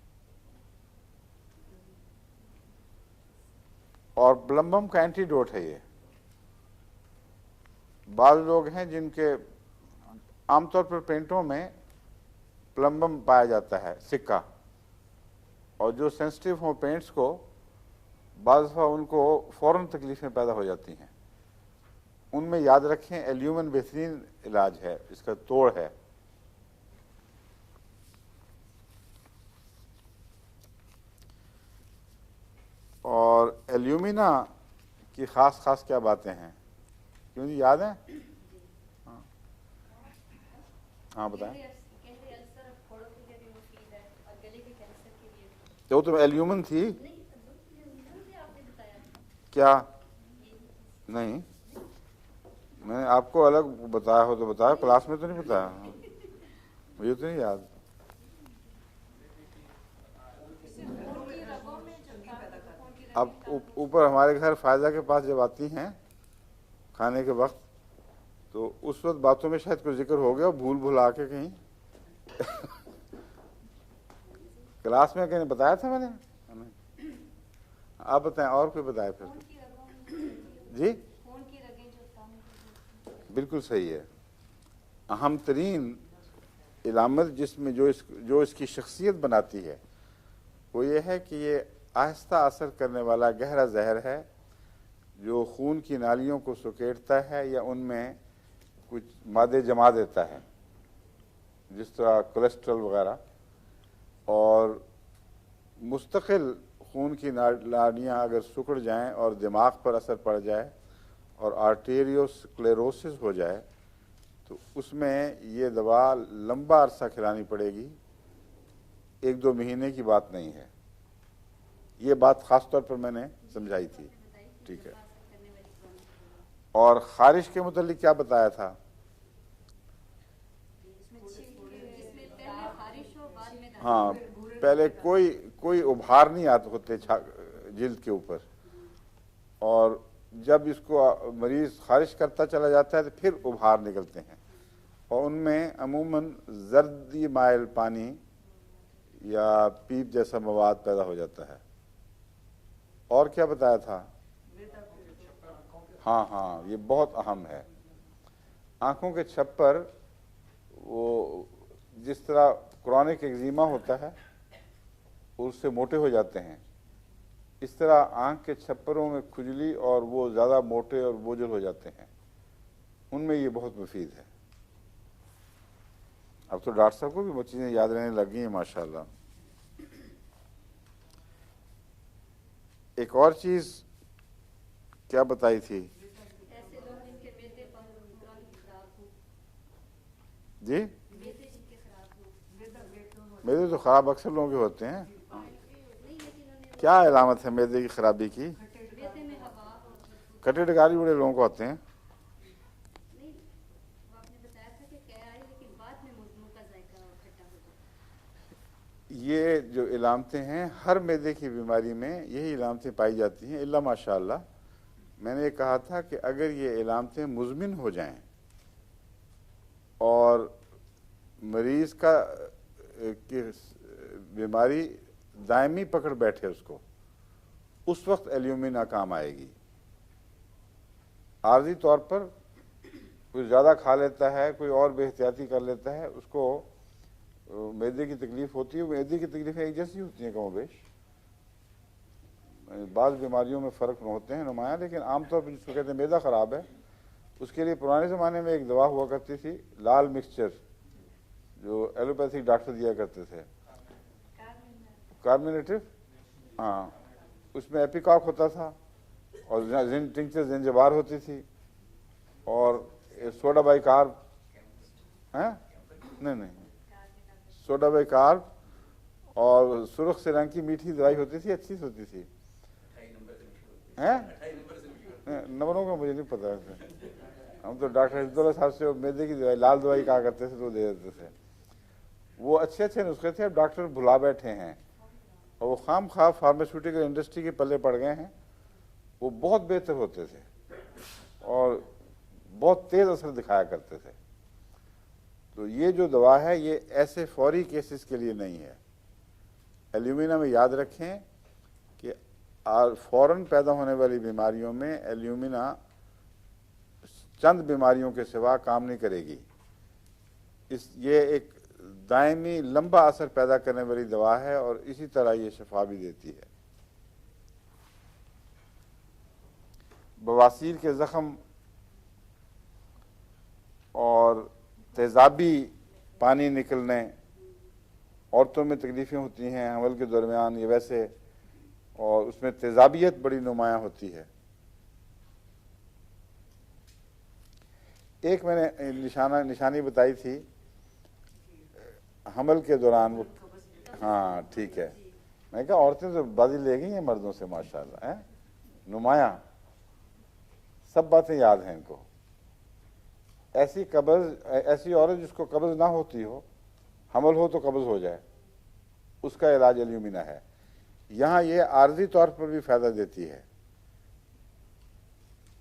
और प्लम्बम का एंटीडोट है ये। बाज़ लोग हैं जिनके आमतौर पर पेंटों में प्लम्बम पाया जाता है, सिक्का, और जो सेंसिटिव हों पेंट्स को बाज़ दफ़ा उनको फ़ौरन तकलीफ़ें पैदा हो जाती हैं। उनमें याद रखें एल्यूमिन बेहतरीन इलाज है, इसका तोड़ है। और एल्यूमिना की ख़ास क्या बातें हैं, क्यों जी, याद है? हाँ बताएं। कहते अल्सर फोड़ों के लिए भी मुफीद है और गले के कैंसर के लिए। तो एल्यूमिन थी नहीं, आपने बताया क्या? नहीं, मैंने आपको अलग बताया हो तो बताया, क्लास में तो नहीं बताया, मुझे तो नहीं याद। अब ऊपर हमारे घर फायदा के पास जब आती हैं खाने के वक्त, तो उस वक्त बातों में शायद कुछ जिक्र हो गया, भूल भुला के कहीं क्लास में कहीं बताया था मैंने। आप बताएं, और कोई बताए फिर? जी बिल्कुल सही है। अहम तरीन इलामत जिसमें जो इसकी शख्सियत बनाती है वो ये है कि ये आहिस्ता असर करने वाला गहरा जहर है जो खून की नालियों को सुकेड़ता है या उनमें कुछ मादे जमा देता है, जिस तरह कोलेस्ट्रॉल वगैरह, और मुस्तकिल खून की नालियाँ अगर सिकुड़ जाएं और दिमाग पर असर पड़ जाए और आर्टेरियोस्क्लेरोसिस हो जाए तो उसमें ये दवा लंबा अरसा खिलानी पड़ेगी, 1-2 महीने की बात नहीं है। ये बात ख़ास तौर पर मैंने समझाई थी, ठीक है। और खारिश के मुतालिक क्या बताया था? हाँ, पहले कोई उभार नहीं आते होते जिल्द के ऊपर, और जब इसको मरीज खारिश करता चला जाता है तो फिर उभार निकलते हैं, और उनमें अमूमन जर्दी माइल पानी या पीप जैसा मवाद पैदा हो जाता है। और क्या बताया था? हाँ, ये बहुत अहम है। आँखों के छप्पर, वो जिस तरह क्रॉनिक एक्जिमा होता है उससे मोटे हो जाते हैं, इस तरह आँख के छप्परों में खुजली और वो ज़्यादा मोटे और बोझल हो जाते हैं, उनमें ये बहुत मुफीद है। अब तो डॉक्टर साहब को भी वो चीज़ें याद रहने लगी हैं माशाल्लाह। एक और चीज़ क्या बताई थी? ऐसे लोग जिनके मैदे खराब हो, जी, मैदे जिनके खराब हो, मैदे तो ख़राब अक्सर लोगों के होते हैं। क्या अलामत है मैदे की खराबी की? मैदे में हवा और कटे डकारी बड़े लोगों को होते हैं। नहीं, वो आपने बताया था कि क्या है, लेकिन बाद में मुंह का जायका और खट्टा हो जाता है। ये जो इलामतें हैं हर मैदे की बीमारी में यही इलामतें पाई जाती हैं, इल्ला माशाअल्लाह। मैंने कहा था कि अगर ये इलामतें मुज़मिन हो जाएं और मरीज़ का की बीमारी दायमी पकड़ बैठे उसको, उस वक्त एल्यूमिना काम आएगी। आर्जी तौर पर कोई ज़्यादा खा लेता है, कोई और बेहतियाती कर लेता है, उसको मैदे की तकलीफ़ होती है। मैदे की तकलीफ़ें एक जैसी होती हैं कमोबेश, बाज़ बीमारियों में फ़र्क होते हैं नुमाया, लेकिन आमतौर पर जिसको कहते हैं मैदा ख़राब है, उसके लिए पुराने ज़माने में एक दवा हुआ करती थी, लाल मिक्सचर, जो एलोपैथिक डॉक्टर दिया करते थे, कार्मिनेटिव। हाँ, उसमें एपिकॉक होता था और टिंचर जिंजबार होती थी और सोडा बाइकार्ब, हैं? नहीं, सोडा बाइकार्ब और सुर्ख से रंग की मीठी दवाई होती थी, अच्छी होती थी। हैं? नंबरों का मुझे नहीं पता है। हम तो डॉक्टर हिफ्जुल्लाह साहब से मैदे की दवाई, लाल दवाई कहा करते थे तो दे देते थे। वो अच्छे अच्छे नुस्खे थे, अब डॉक्टर भुला बैठे हैं और वो खाम खा फार्मास्यूटिकल इंडस्ट्री के पल्ले पड़ गए हैं। वो बहुत बेहतर होते थे और बहुत तेज़ असर दिखाया करते थे। तो ये जो दवा है ये ऐसे फौरी केसेस के लिए नहीं है। एल्यूमिना में याद रखें कि फ़ौरन पैदा होने वाली बीमारियों में एल्यूमिना चंद बीमारियों के सिवा काम नहीं करेगी। ये एक दायमी लंबा असर पैदा करने वाली दवा है और इसी तरह ये शफा भी देती है। बवासीर के ज़ख़म और तेज़ाबी पानी निकलने, औरतों में तकलीफ़ें होती हैं हमल के दरमियान, ये वैसे, और उसमें तेज़ाबियत बड़ी नुमायाँ होती है। एक मैंने निशानी बताई थी हमल के दौरान, वो हाँ ठीक है, मैं कहा औरतें तो बाजी ले गई हैं मर्दों से माशाल्लाह, हैं नुमाया, सब बातें याद हैं इनको। ऐसी औरत जिसको कब्ज़ ना होती हो, हमल हो तो कब्ज़ हो जाए, उसका इलाज एल्यूमिना है। यहाँ ये आर्जी तौर पर भी फ़ायदा देती है।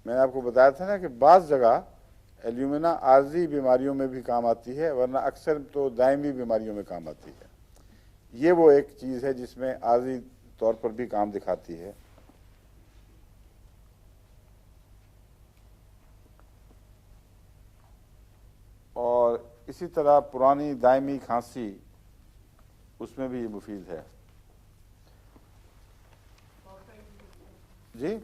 मैंने आपको बताया था ना कि बाज़ जगह एल्यूमिना आर्जी बीमारियों में भी काम आती है, वरना अक्सर तो दायमी बीमारियों में काम आती है। ये वो एक चीज़ है जिसमें आर्जी तौर पर भी काम दिखाती है। और इसी तरह पुरानी दायमी खांसी, उसमें भी ये मुफीद है। जी,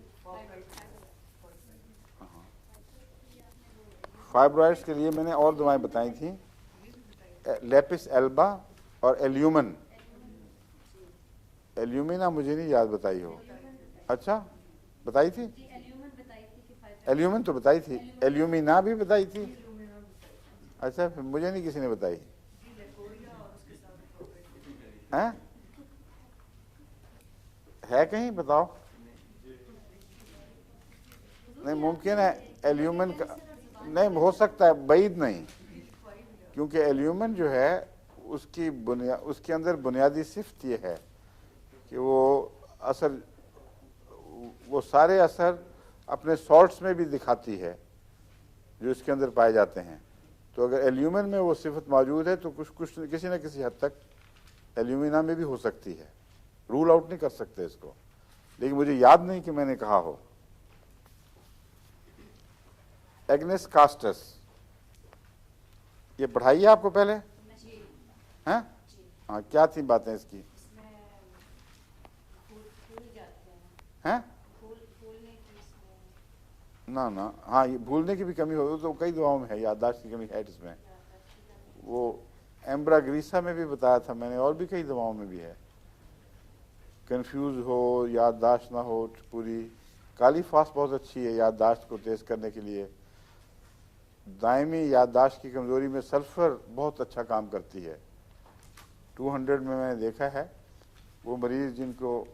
फाइब्रॉइड्स के लिए मैंने और दवाएं बताई थी, लेपिस एल्बा और एल्यूमिन। एल्यूमिना मुझे नहीं याद बताई हो। अच्छा, बताई थी? एल्यूमिन तो बताई थी, एल्यूमिना भी बताई थी। अच्छा, फिर मुझे नहीं किसी ने बताई। हैं? है कहीं, बताओ। नहीं, मुमकिन है एल्यूमिन का, नहीं हो सकता है, बैद नहीं, क्योंकि एल्यूमिन जो है उसके अंदर बुनियादी सिफ्त ये है कि वो सारे असर अपने सॉल्ट्स में भी दिखाती है जो इसके अंदर पाए जाते हैं। तो अगर एल्यूमिन में वो सिफत मौजूद है तो कुछ किसी न किसी हद तक एल्यूमिना में भी हो सकती है। रूल आउट नहीं कर सकते इसको, लेकिन मुझे याद नहीं कि मैंने कहा हो। एग्नेस कास्टस, ये पढ़ाई है आपको पहले? हैं? हाँ, क्या थी बातें इसकी? हैं? ना, हाँ, ये भूलने की भी कमी हो तो कई दवाओं में है, याददाश्त की कमी है इसमें। वो एम्ब्राग्रीसा में भी बताया था मैंने, और भी कई दवाओं में भी है। कंफ्यूज हो, याददाश्त ना हो पूरी, काली फास बहुत अच्छी है याददाश्त को तेज करने के लिए। दायमी याददाश्त की कमज़ोरी में सल्फ़र बहुत अच्छा काम करती है। 200 में मैंने देखा है, वो मरीज़ जिनको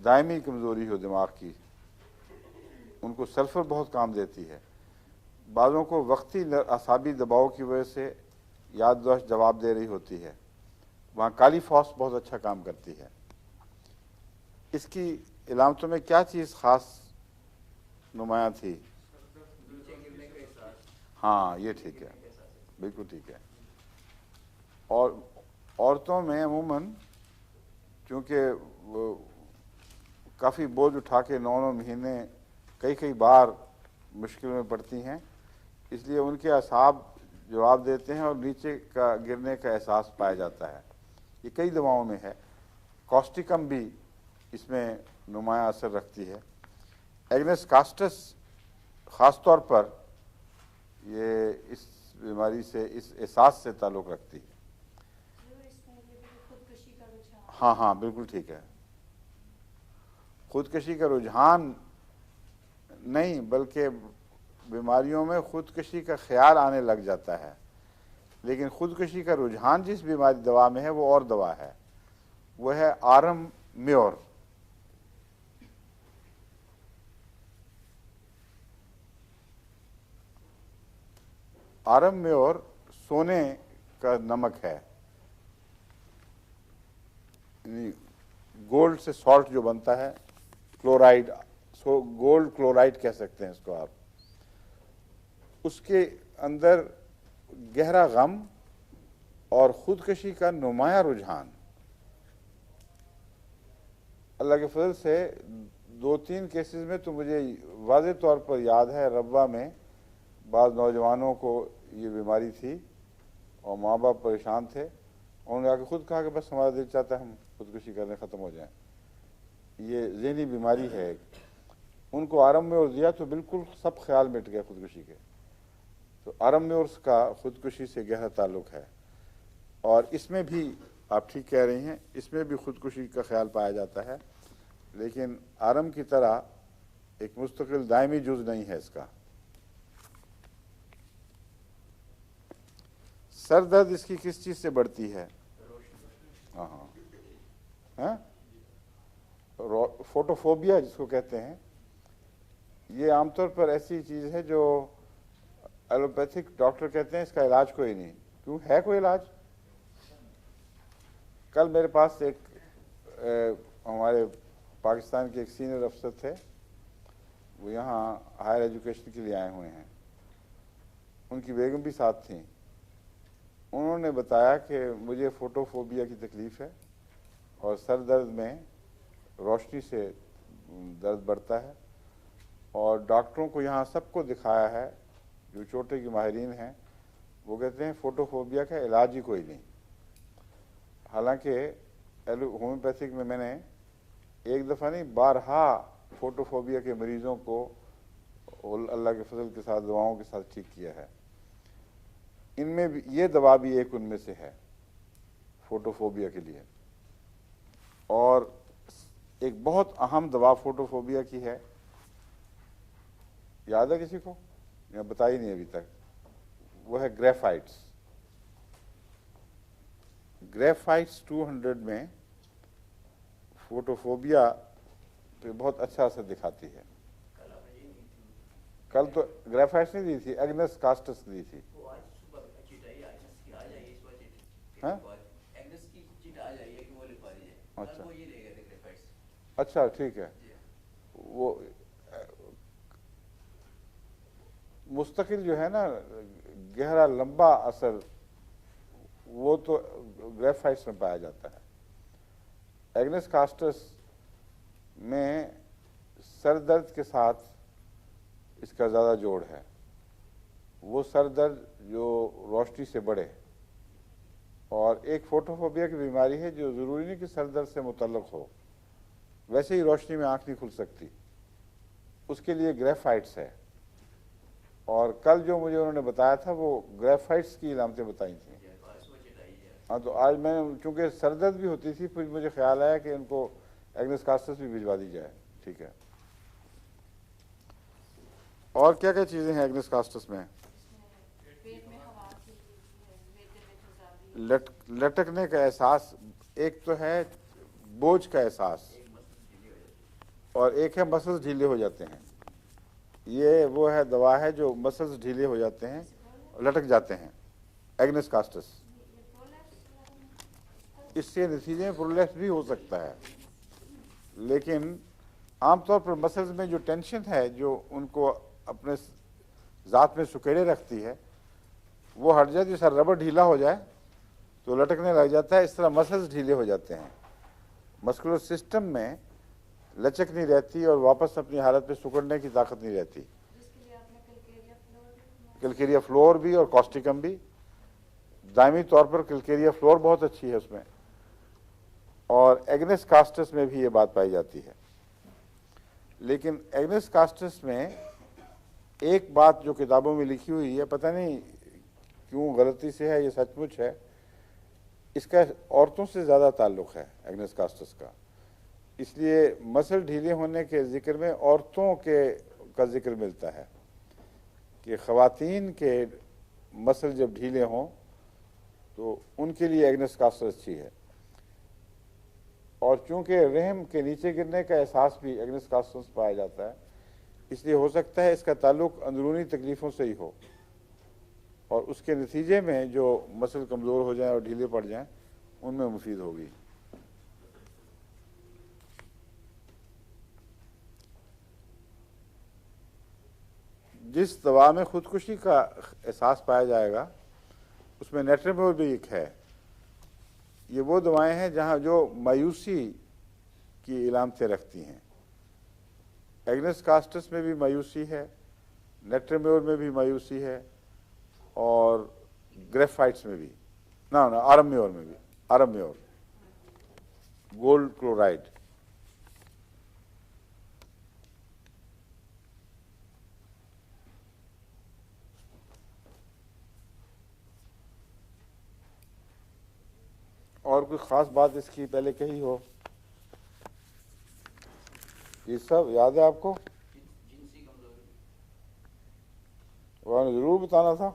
दायमी कमज़ोरी हो दिमाग की, उनको सल्फ़र बहुत काम देती है। बाज़ों को वक्ती असाबी दबाव की वजह से याददाश्त जवाब दे रही होती है, वहाँ काली फॉस बहुत अच्छा काम करती है। इसकी इलामतों में क्या चीज़ ख़ास नुमायाँ थी? हाँ, ये ठीक है, बिल्कुल ठीक है। और औरतों में अमूमन चूँकि काफ़ी बोझ उठा के 9 महीने कई बार मुश्किल में पड़ती हैं, इसलिए उनके असाब जवाब देते हैं और नीचे का गिरने का एहसास पाया जाता है। ये कई दवाओं में है। कॉस्टिकम भी इसमें नुमाया असर रखती है। एग्नेस कास्टस ख़ास तौर पर ये इस बीमारी से, इस एहसास से ताल्लुक़ रखती है। हाँ हाँ बिल्कुल ठीक है। खुदकशी का रुझान नहीं, बल्कि बीमारियों में खुदकशी का ख्याल आने लग जाता है, लेकिन खुदकशी का रुझान जिस बीमारी दवा में है वो और दवा है, वो है आरम म्योर। आरम म्योर सोने का नमक है, गोल्ड से सॉल्ट जो बनता है, क्लोराइड, गोल्ड क्लोराइड कह सकते हैं इसको आप। उसके अंदर गहरा गम और खुदकशी का नुमाया रुझान। अल्लाह के फजल से 2-3 केसेस में तो मुझे वाज़े तौर पर याद है, रब्वा में बाज़ नौजवानों को ये बीमारी थी और माँ बाप परेशान थे, उन्होंने आके खुद कहा कि बस हमारा दिल चाहता है हम खुदकुशी करने ख़त्म हो जाएं। ये ज़हनी बीमारी है। उनको आरम में और दिया तो बिल्कुल सब ख्याल मिट गया खुदकुशी के। तो आरम में का खुदकुशी से गहरा ताल्लुक़ है, और इसमें भी आप ठीक कह रही हैं, इसमें भी खुदकुशी का ख्याल पाया जाता है, लेकिन आरम की तरह एक मुस्तकिल दायमी जुज़ नहीं है इसका। सर दर्द इसकी किस चीज़ से बढ़ती है? हाँ हाँ, फोटोफोबिया जिसको कहते हैं, ये आमतौर पर ऐसी चीज़ है जो एलोपैथिक डॉक्टर कहते हैं इसका इलाज कोई नहीं। क्यों, है कोई इलाज? कल मेरे पास एक हमारे पाकिस्तान के एक सीनियर अफसर थे, वो यहाँ हायर एजुकेशन के लिए आए हुए हैं, उनकी बेगम भी साथ थी। उन्होंने बताया कि मुझे फोटोफोबिया की तकलीफ़ है और सर दर्द में रोशनी से दर्द बढ़ता है, और डॉक्टरों को यहाँ सबको दिखाया है जो चोटे की माहिरीन हैं, वो कहते हैं फोटोफोबिया का इलाज ही कोई नहीं। हालांकि होम्योपैथिक में मैंने एक दफ़ा नहीं, बारहा फोटोफोबिया के मरीज़ों को अल्लाह के फजल के साथ दवाओं के साथ ठीक किया है। इनमें भी ये दवा भी एक उनमें से है फोटोफोबिया के लिए। और एक बहुत अहम दवा फोटोफोबिया की है, याद है किसी को? या बताई नहीं अभी तक? वो है ग्रेफाइट्स। ग्रेफाइट्स 200 में फोटोफोबिया पे बहुत अच्छा असर दिखाती है। कल तो ग्रेफाइट्स नहीं दी थी, एग्नेस कास्टस दी थी। हाँ? अच्छा अच्छा ठीक है। वो मुस्तकिल जो है ना गहरा लंबा असर, वो तो ग्रेफाइट्स में पाया जाता है। एग्नेस कास्टस में सर दर्द के साथ इसका ज़्यादा जोड़ है। वो सर दर्द जो रोशनी से बढ़े, और एक फोटोफोबिया की बीमारी है जो ज़रूरी नहीं कि सर दर्द से मुतल्लक हो, वैसे ही रोशनी में आँख नहीं खुल सकती, उसके लिए ग्रेफाइट्स है। और कल जो मुझे उन्होंने बताया था वो ग्रेफाइट्स की इलामतें बताई थी। हाँ, तो आज मैंने, चूँकि सर दर्द भी होती थी, फिर मुझे ख्याल आया कि इनको एग्नेस कास्टस भी भिजवा दी जाए। ठीक है। और क्या क्या चीज़ें हैं एग्नेस कास्टस में? लटकने का एहसास, एक तो है बोझ का एहसास, और एक है मसल्स ढीले हो जाते हैं। ये वो है दवा है जो मसल्स ढीले हो जाते हैं, लटक जाते हैं, एग्नेस कास्टस। इससे नतीजे में प्रोलैप्स भी हो सकता है, लेकिन आमतौर पर मसल्स में जो टेंशन है जो उनको अपने ज़ात में सुकेड़े रखती है, वो हट जाती है। सर रबर ढीला हो जाए तो लटकने लग जाता है, इस तरह मसल्स ढीले हो जाते हैं। मस्कुलर सिस्टम में लचक नहीं रहती और वापस अपनी हालत पे सुकड़ने की ताकत नहीं रहती। कैलकेरिया फ्लोर भी और कॉस्टिकम भी, दायमी तौर पर कैलकेरिया फ्लोर बहुत अच्छी है उसमें, और एग्नेस कास्टस में भी ये बात पाई जाती है। लेकिन एग्नेस कास्टस में एक बात जो किताबों में लिखी हुई है, पता नहीं क्यों गलती से है, ये सचमुच है, इसका औरतों से ज़्यादा ताल्लुक़ है एग्नेस कास्टस का। इसलिए मसल ढीले होने के ज़िक्र में औरतों का जिक्र मिलता है कि ख़वातीन के मसल जब ढीले हों तो उनके लिए एग्नेस कास्टस अच्छी है। और चूंकि रहम के नीचे गिरने का एहसास भी एग्नेस कास्टस पाया जाता है, इसलिए हो सकता है इसका ताल्लुक़ अंदरूनी तकलीफ़ों से ही हो और उसके नतीजे में जो मसल कमज़ोर हो जाए और ढीले पड़ जाएं उनमें मुफीद होगी। जिस दवा में खुदकुशी का एहसास पाया जाएगा उसमें नेट्रेमोल भी एक है। ये वो दवाएं हैं जहां जो मायूसी की इलामतें रखती हैं। एग्नेस कास्टस में भी मायूसी है, नेट्रेमोल में भी मायूसी है और ग्रेफाइट्स में भी, ना आरम्योर में भी, आरम्योर गोल्ड क्लोराइड। और कोई ख़ास बात इसकी पहले कही हो? ये सब याद है आपको? वहाँ जरूर बताना था।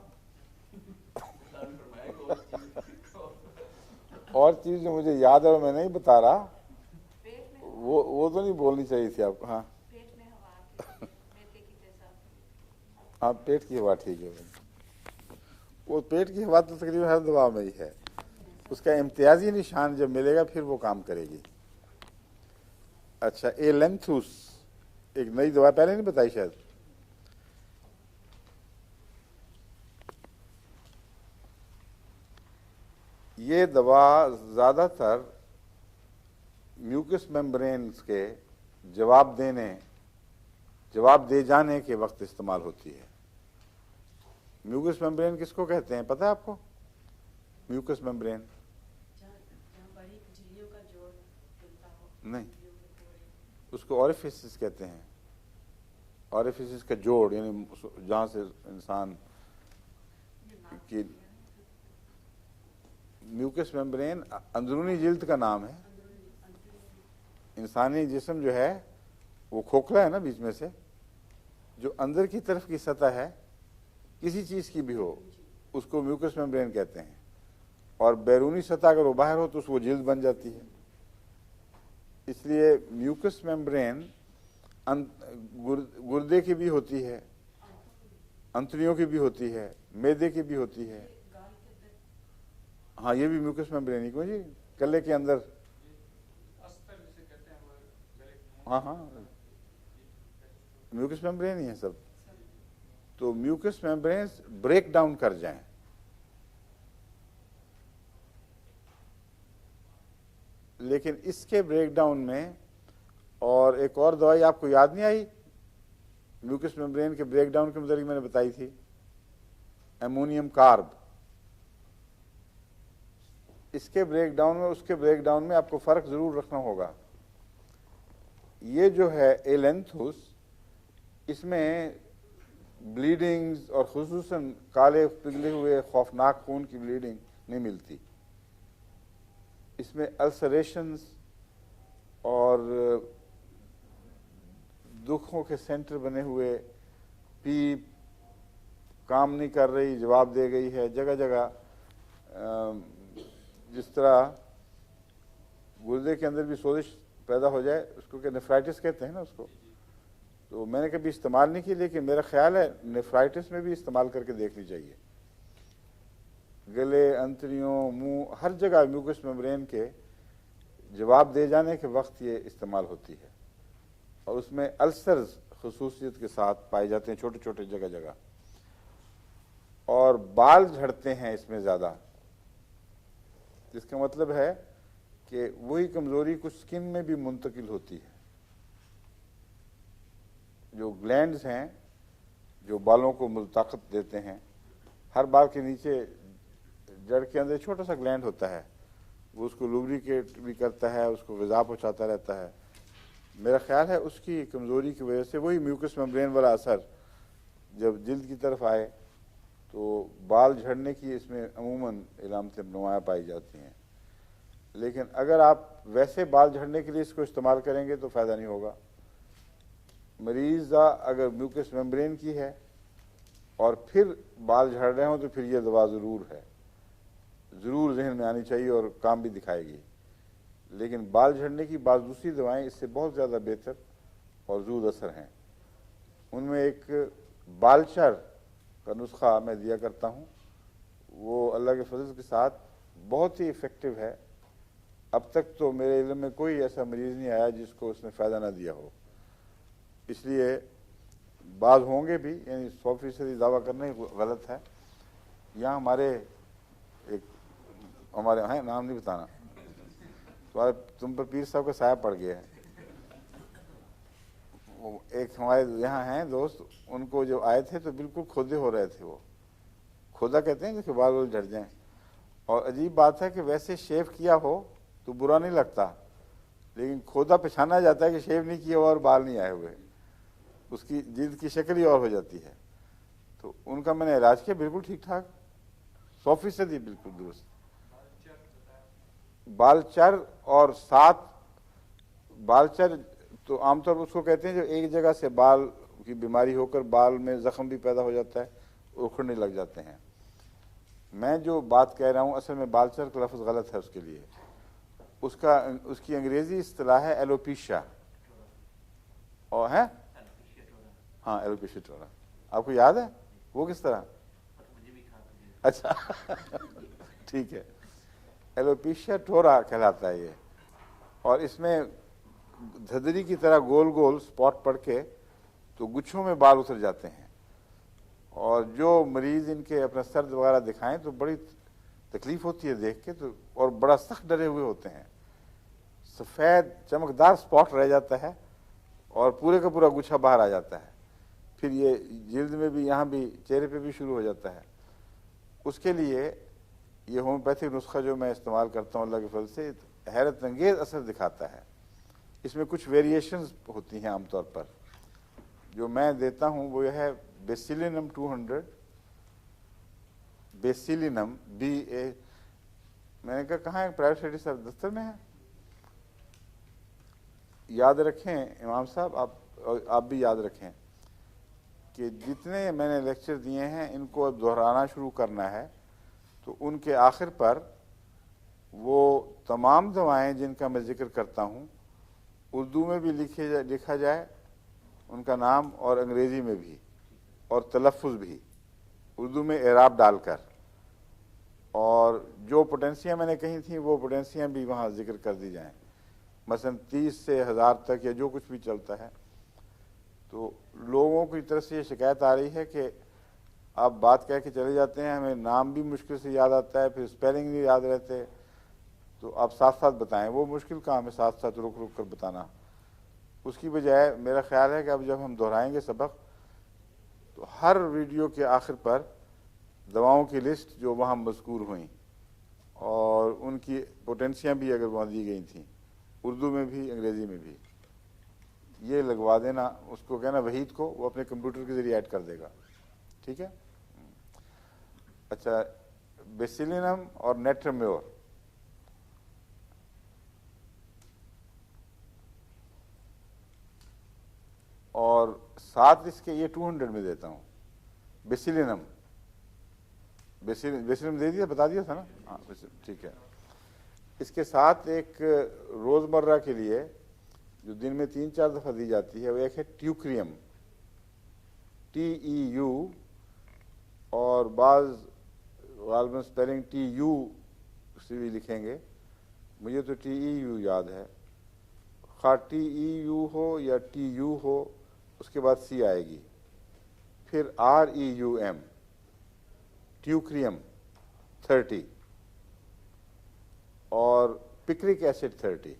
और चीज़ जो मुझे याद है और मैं नहीं बता रहा, वो तो नहीं बोलनी चाहिए थी आपको। हाँ, पेट में हवा हाँ, पेट की हवा ठीक है। वो पेट की हवा तो तकरीबन हर दवा में ही है। उसका इम्तियाजी निशान जब मिलेगा फिर वो काम करेगी। अच्छा, एलेंथुस एक नई दवा पहले नहीं बताई शायद। ये दवा ज़्यादातर म्यूकस मेम्ब्रेन्स के जवाब दे जाने के वक्त इस्तेमाल होती है। म्यूकस मेम्ब्रेन किसको कहते हैं पता है आपको? म्यूकस मेम्ब्रेन नहीं, उसको ऑरिफिस कहते हैं। ऑरिफिस का जोड़, यानी जहाँ से इंसान की म्यूकस मेम्ब्रेन अंदरूनी जिल्द का नाम है। इंसानी जिस्म जो है वो खोखला है ना बीच में से, जो अंदर की तरफ की सतह है किसी चीज़ की भी हो उसको म्यूकस मेम्ब्रेन कहते हैं। और बैरूनी सतह अगर वो बाहर हो तो वो जिल्द बन जाती है। इसलिए म्यूकस मेम्ब्रेन गुर्दे की भी होती है, अंतड़ियों की भी होती है, मैदे की भी होती है। हाँ, ये भी म्यूकस मेम्ब्रेन ही क्यों जी, गले के अंदर। हाँ हाँ, म्यूकस मेम्ब्रेन ही है सब। तो म्यूकस मेम्ब्रेन ब्रेक डाउन कर जाएं, लेकिन इसके ब्रेकडाउन में, और एक और दवाई आपको याद नहीं आई म्यूकस मेम्ब्रेन के ब्रेकडाउन के मुताबिक मैंने बताई थी, एमोनियम कार्ब। इसके ब्रेकडाउन में उसके ब्रेकडाउन में आपको फर्क जरूर रखना होगा। ये जो है एलेंथुस, इसमें ब्लीडिंग्स और खुसूसन काले पिघले हुए खौफनाक खून की ब्लीडिंग नहीं मिलती। इसमें अल्सरेशंस और दुखों के सेंटर बने हुए, पीप काम नहीं कर रही, जवाब दे गई है जगह जगह। जिस तरह गुर्दे के अंदर भी सोजिश पैदा हो जाए, उसको क्या नेफ्राइटिस कहते हैं ना उसको। तो मैंने कभी इस्तेमाल नहीं की, लेकिन मेरा ख्याल है नेफ्राइटिस में भी इस्तेमाल करके देखनी चाहिए। गले, अंतड़ियों, मुंह, हर जगह म्यूकस मेम्ब्रेन के जवाब दे जाने के वक्त ये इस्तेमाल होती है। और उसमें अल्सर्स खसूसियत के साथ पाए जाते हैं, छोटे छोटे जगह जगह। और बाल झड़ते हैं इसमें ज़्यादा, जिसका मतलब है कि वही कमज़ोरी कुछ स्किन में भी मुंतकिल होती है। जो ग्लैंड्स हैं जो बालों को ताकत देते हैं, हर बाल के नीचे जड़ के अंदर छोटा सा ग्लैंड होता है, वो उसको लुब्रिकेट भी करता है, उसको ग़िज़ा पहुँचाता रहता है। मेरा ख्याल है उसकी कमज़ोरी की वजह से वही म्यूकस मेम्ब्रेन वाला असर जब जिल्द की तरफ आए तो बाल झड़ने की इसमें अमूमन इलामतें नुमाया पाई जाती हैं। लेकिन अगर आप वैसे बाल झड़ने के लिए इसको इस्तेमाल करेंगे तो फ़ायदा नहीं होगा। मरीज़ा अगर म्यूकस मेम्ब्रेन की है और फिर बाल झड़ रहे हों तो फिर यह दवा ज़रूर है, ज़रूर जहन में आनी चाहिए और काम भी दिखाएगी। लेकिन बाल झड़ने की बाज़ दूसरी दवाएं इससे बहुत ज़्यादा बेहतर और ज़ूद असर हैं। उनमें एक बालचर का नुस्खा मैं दिया करता हूँ, वो अल्लाह के फजल के साथ बहुत ही इफ़ेक्टिव है। अब तक तो मेरे इल्म में कोई ऐसा मरीज़ नहीं आया जिसको उसने फ़ायदा ना दिया हो। इसलिए बाज़ होंगे भी, यानी 100% दावा करना ही गलत है। यहाँ हमारे हैं, नाम नहीं बताना, तुम पर पीर साहब का साया पड़ गया है। एक हमारे यहाँ हैं दोस्त, उनको जो आए थे तो बिल्कुल खोदे हो रहे थे। वो खोदा कहते हैं जिसके बाल वाल झड़ जाएं। और अजीब बात है कि वैसे शेव किया हो तो बुरा नहीं लगता, लेकिन खोदा पहचाना जाता है कि शेव नहीं किया हुआ और बाल नहीं आए हुए, उसकी जिल्द की शक्ल ही और हो जाती है। तो उनका मैंने इलाज किया, बिल्कुल ठीक ठाक, 100% बिल्कुल दुरुस्त। बालचर और साथ बालचर तो आमतौर पर उसको कहते हैं जो एक जगह से बाल की बीमारी होकर बाल में जख्म भी पैदा हो जाता है, उखड़ने लग जाते हैं। मैं जो बात कह रहा हूँ असल में बालचर का लफ्ज़ गलत है उसके लिए। उसकी अंग्रेजी इस्तिलाह है एलोपेशिया, और है हाँ एलोपेशिया टोरा। आपको याद है वो किस तरह? अच्छा ठीक है, एलोपेशिया टोरा कहलाता है ये। और इसमें धदरी की तरह गोल गोल स्पॉट पड़ के तो गुच्छों में बाल उतर जाते हैं। और जो मरीज़ इनके अपना सर्द वगैरह दिखाएं तो बड़ी तकलीफ़ होती है देख के, तो और बड़ा सख्त डरे हुए होते हैं। सफ़ेद चमकदार स्पॉट रह जाता है और पूरे का पूरा गुच्छा बाहर आ जाता है। फिर ये जिल्द में भी, यहाँ भी, चेहरे पे भी शुरू हो जाता है। उसके लिए ये होम्योपैथिक नुस्खा जो मैं इस्तेमाल करता हूँ अल्लाह के फजल से हैरत अंगेज़ असर दिखाता है। इसमें कुछ वेरिएशंस होती हैं आमतौर पर। जो मैं देता हूँ वो यह है बेसिलिनम 200, बेसिलिनम BA। मैंने कहा कहाँ है प्राइवेट स्टडी सर, दफ्तर में है। याद रखें इमाम साहब, आप भी याद रखें कि जितने मैंने लेक्चर दिए हैं इनको अब दोहराना शुरू करना है। तो उनके आखिर पर वो तमाम दवाएं जिनका मैं जिक्र करता हूँ उर्दू में भी लिखा जाए उनका नाम, और अंग्रेज़ी में भी, और तलफ़ुज़ भी उर्दू में एराब डालकर। और जो पोटेंसियाँ मैंने कही थी वो पोटेंसियाँ भी वहाँ जिक्र कर दी जाएँ, मसलन 30 से 1000 तक या जो कुछ भी चलता है। तो लोगों की तरफ से ये शिकायत आ रही है कि आप बात कह के चले जाते हैं, हमें नाम भी मुश्किल से याद आता है, फिर स्पेलिंग नहीं याद रहते, तो आप साथ साथ बताएं। वो मुश्किल काम है साथ साथ रुक रुक कर बताना। उसकी बजाय मेरा ख्याल है कि अब जब हम दोहराएंगे सबक तो हर वीडियो के आखिर पर दवाओं की लिस्ट जो वहाँ मज़कूर हुई और उनकी पोटेंसियाँ भी अगर वहाँ दी गई थी उर्दू में भी अंग्रेज़ी में भी, ये लगवा देना। उसको कहना वहीद को, वो अपने कंप्यूटर के ज़रिए ऐड कर देगा, ठीक है। अच्छा, बेसिलिनम और नेट्रम्योर, और साथ इसके ये 200 में देता हूँ बेसिलिनम। बेसिलिनम दे दिया, बता दिया था ना, हाँ ठीक है। इसके साथ एक रोज़मर्रा के लिए जो दिन में 3-4 दफ़ा दी जाती है वो एक है ट्यूक्रियम, TEU, और बाज़ गालिबन स्पेलिंग TU से भी लिखेंगे, मुझे तो TEU याद है। खा TEU हो या TU हो, उसके बाद C आएगी, फिर REUM, ट्यूक्रियम 30 और पिक्रिक एसिड 30।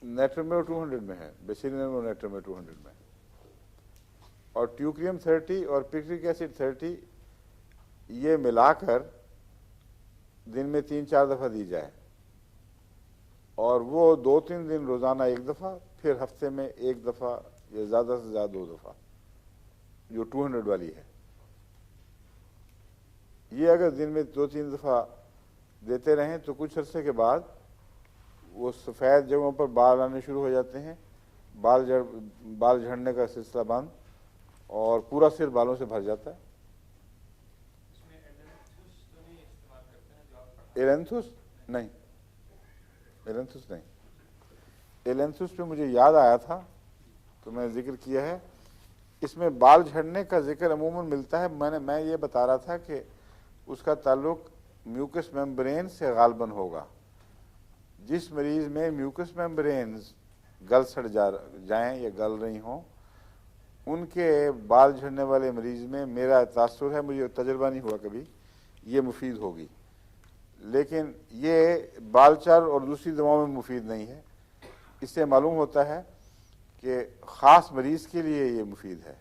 नेट्रम्योर 200 में है, बेसिलिनम और नेट्रम्योर 200 में, और ट्यूक्रियम 30 और पिक्रिक एसिड 30 ये मिलाकर दिन में 3-4 दफ़ा दी जाए, और वो 2-3 दिन रोज़ाना 1 दफ़ा, फिर हफ्ते में 1 दफ़ा या ज़्यादा से ज़्यादा 2 दफ़ा, जो 200 वाली है। ये अगर दिन में 2-3 दफ़ा देते रहें तो कुछ अरसे के बाद वो सफ़ेद जगहों पर बाल आने शुरू हो जाते हैं, बाल झड़ने का सिलसिला बंद, और पूरा सिर बालों से भर जाता है। एलेंथुस नहीं, एलेंथुस नहीं। एलेंथुस पे मुझे याद आया था तो मैंने जिक्र किया है। इसमें बाल झड़ने का जिक्र अमूमन मिलता है। मैं ये बता रहा था कि उसका ताल्लुक म्यूकस मेम्ब्रेन से गालबन होगा। जिस मरीज में म्यूकस मेम्ब्रेन्स गल सड़ जाएं या गल रही हों, उनके बाल झड़ने वाले मरीज में मेरा तासुर है, मुझे तजुर्बा नहीं हुआ कभी, ये मुफीद होगी। लेकिन ये बालचार और दूसरी दवाओं में मुफीद नहीं है। इससे मालूम होता है कि ख़ास मरीज़ के लिए ये मुफीद है।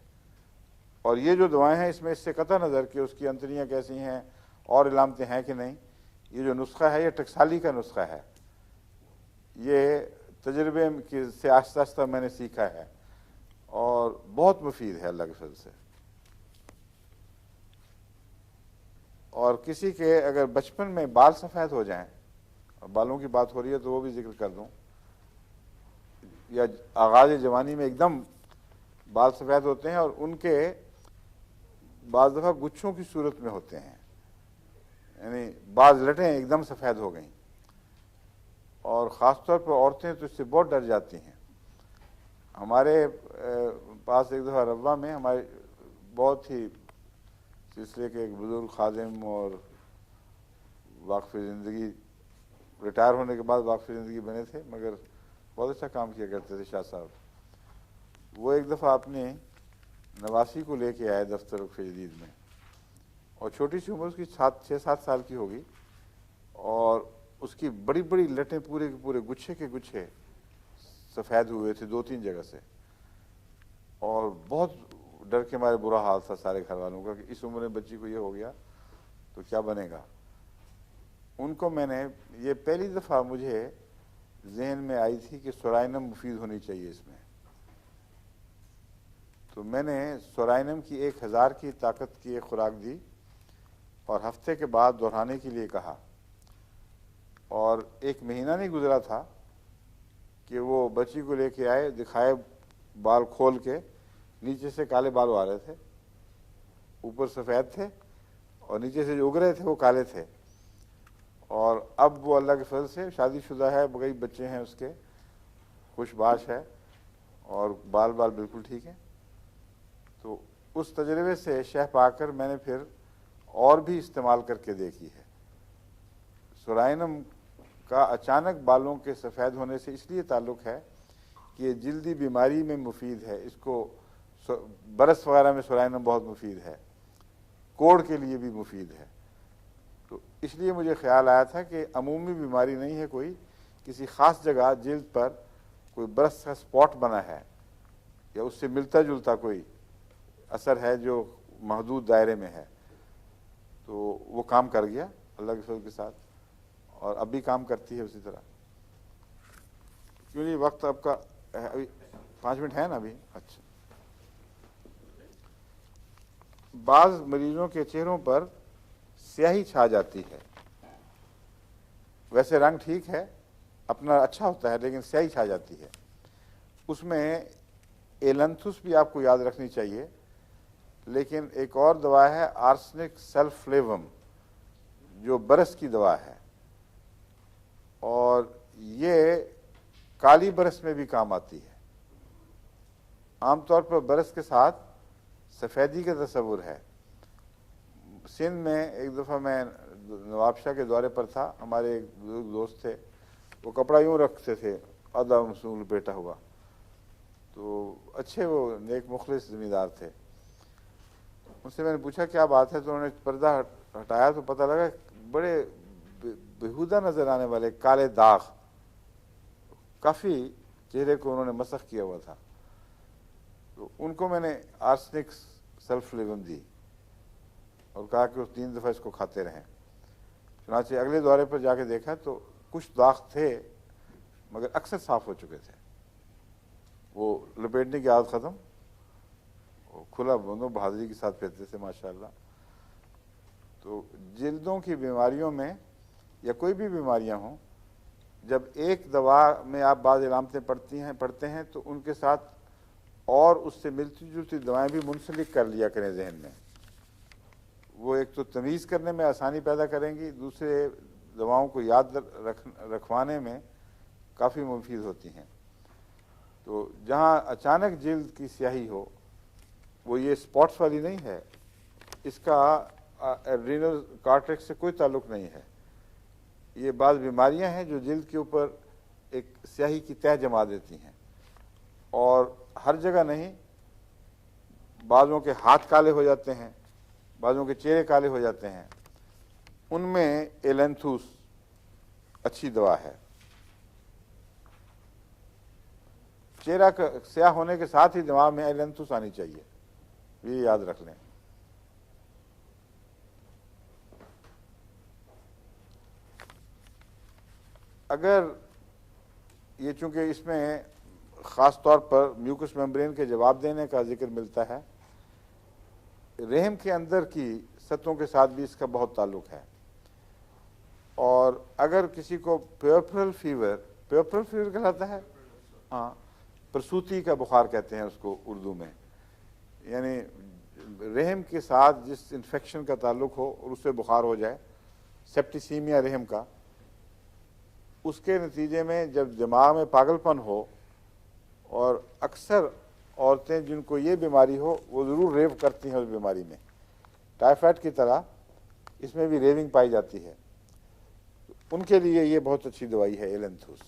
और ये जो दवाएं हैं इसमें इससे कतई नज़र कि उसकी अंतरियाँ कैसी हैं और इलामतें हैं कि नहीं, ये जो नुस्खा है ये टकसाली का नुस्खा है। ये तजर्बे से आस्ता आस्ता मैंने सीखा है और बहुत मुफीद है अल्लाह के फजल से। और किसी के अगर बचपन में बाल सफ़ेद हो जाएं, और बालों की बात हो रही है तो वो भी जिक्र कर दूं, या आगाज़ जवानी में एकदम बाल सफ़ेद होते हैं और उनके बाज़ दफ़ा गुच्छों की सूरत में होते हैं, यानी बाज़ लटें एकदम सफ़ेद हो गई, और ख़ास तौर पर औरतें तो इससे बहुत डर जाती हैं। हमारे पास एक दफ़ा रब्बा में हमारे बहुत ही सिलसिले के एक बुजुर्ग खादिम और वाक़फ़े ज़िंदगी, रिटायर होने के बाद वाक़फ़े ज़िंदगी बने थे, मगर बहुत अच्छा काम किया करते थे शाह साहब। वो एक दफ़ा अपने नवासी को लेके आए दफ्तर वक़फ़े जदीद में, और छोटी सी उम्र उसकी 6-7 साल की होगी, और उसकी बड़ी बड़ी लटें पूरे के पूरे गुच्छे के गुच्छे सफ़ेद हुए थे 2-3 जगह से, और बहुत डर के मारे बुरा हाल था सारे घर वालों का कि इस उम्र में बच्ची को ये हो गया तो क्या बनेगा। उनको मैंने, ये पहली दफ़ा मुझे जहन में आई थी कि सोराइनम मुफीद होनी चाहिए इसमें, तो मैंने सोराइनम की 1000 की ताकत की एक खुराक दी और हफ्ते के बाद दोहराने के लिए कहा, और 1 महीना नहीं गुजरा था कि वो बच्ची को लेके आए, दिखाए बाल खोल के, नीचे से काले बाल आ रहे थे, ऊपर सफ़ेद थे, और नीचे से जो उग रहे थे वो काले थे। और अब वो अल्लाह के फजल से शादीशुदा है, कई बच्चे हैं उसके, खुशबाश है, और बाल बिल्कुल ठीक है। तो उस तजर्बे से शह पाकर मैंने फिर और भी इस्तेमाल करके देखी है। सोराइनम का अचानक बालों के सफ़ेद होने से इसलिए ताल्लुक़ है कि ये जल्दी बीमारी में मुफीद है। इसको बरस वगैरह में सोराइनम बहुत मुफीद है, कोढ़ के लिए भी मुफीद है। तो इसलिए मुझे ख्याल आया था कि अमूमी बीमारी नहीं है कोई, किसी ख़ास जगह जिल्द पर कोई बरस का स्पॉट बना है या उससे मिलता जुलता कोई असर है जो महदूद दायरे में है, तो वो काम कर गया अल्लाह के फजल के साथ, और अब भी काम करती है उसी तरह। क्यों जी, वक्त आपका अभी 5 मिनट है ना अभी? अच्छा। बाज़ मरीजों के चेहरों पर स्याही छा जाती है, वैसे रंग ठीक है, अपना अच्छा होता है, लेकिन स्याही छा जाती है। उसमें एलेंथुस भी आपको याद रखनी चाहिए, लेकिन एक और दवा है आर्सेनिक सल्फलेवम, जो बरस की दवा है, और ये काली बरस में भी काम आती है। आमतौर पर बरस के साथ सफ़ेदी का तस्वुर है। सिंध में एक दफ़ा मैं नवाबशाह के दौरे पर था, हमारे एक बुजुर्ग दोस्त थे, वो कपड़ा यूँ रखते थे आधा मसूल लपेटा हुआ, तो अच्छे वो नेक मुखलिस ज़मींदार थे। उनसे मैंने पूछा क्या बात है, तो उन्होंने पर्दा हटाया तो पता लगा बड़े बेहुदा नज़र आने वाले काले दाग, काफ़ी चेहरे को उन्होंने मसख किया हुआ था। तो उनको मैंने आर्सेनिक सल्फलेवम दी और कहा कि उस 3 दफ़ा इसको खाते रहें। चुनाचे अगले दौरे पर जाके देखा तो कुछ दाग थे मगर अक्सर साफ हो चुके थे। वो लपेटने की आदत ख़त्म, वो खुला दोनों बहादुरी के साथ पहनते थे माशाल्लाह। तो जिल्दों की बीमारियों में या कोई भी बीमारियां हों, जब एक दवा में आप बाज़ इलामतें पढ़ते हैं तो उनके साथ और उससे मिलती जुलती दवाएं भी मुंसलिक कर लिया करें जहन में। वो एक तो तमीज़ करने में आसानी पैदा करेंगी, दूसरे दवाओं को याद रखवाने में काफ़ी मुफीद होती हैं। तो जहाँ अचानक जिल्द की स्याही हो, वो ये स्पॉट्स वाली नहीं है, इसका एड्रीनल कार्टेक्स से कोई ताल्लुक़ नहीं है। ये बाज़ बीमारियां हैं जो जिल्द के ऊपर एक स्याही की तह जमा देती हैं, और हर जगह नहीं, बाज़ों के हाथ काले हो जाते हैं, बाज़ों के चेहरे काले हो जाते हैं, उनमें एलेंथूस अच्छी दवा है। चेहरा का स्याह होने के साथ ही दिमाग में एलेंथूस आनी चाहिए, ये याद रख लें। अगर ये, चूंकि इसमें ख़ास तौर पर म्यूकस मेम्ब्रेन के जवाब देने का जिक्र मिलता है, रहम के अंदर की सतहों के साथ भी इसका बहुत ताल्लुक़ है। और अगर किसी को प्योरफरल फीवर कहलाता है, हाँ, प्रसूति का बुखार कहते हैं उसको उर्दू में, यानी रहम के साथ जिस इन्फेक्शन का ताल्लुक़ हो और उससे बुखार हो जाए, सेप्टिसीमिया रहम का, उसके नतीजे में जब दिमाग में पागलपन हो, और अक्सर औरतें जिनको ये बीमारी हो वो ज़रूर रेव करती हैं उस बीमारी में, टाइफाइड की तरह इसमें भी रेविंग पाई जाती है, उनके लिए ये बहुत अच्छी दवाई है एलेंथूस।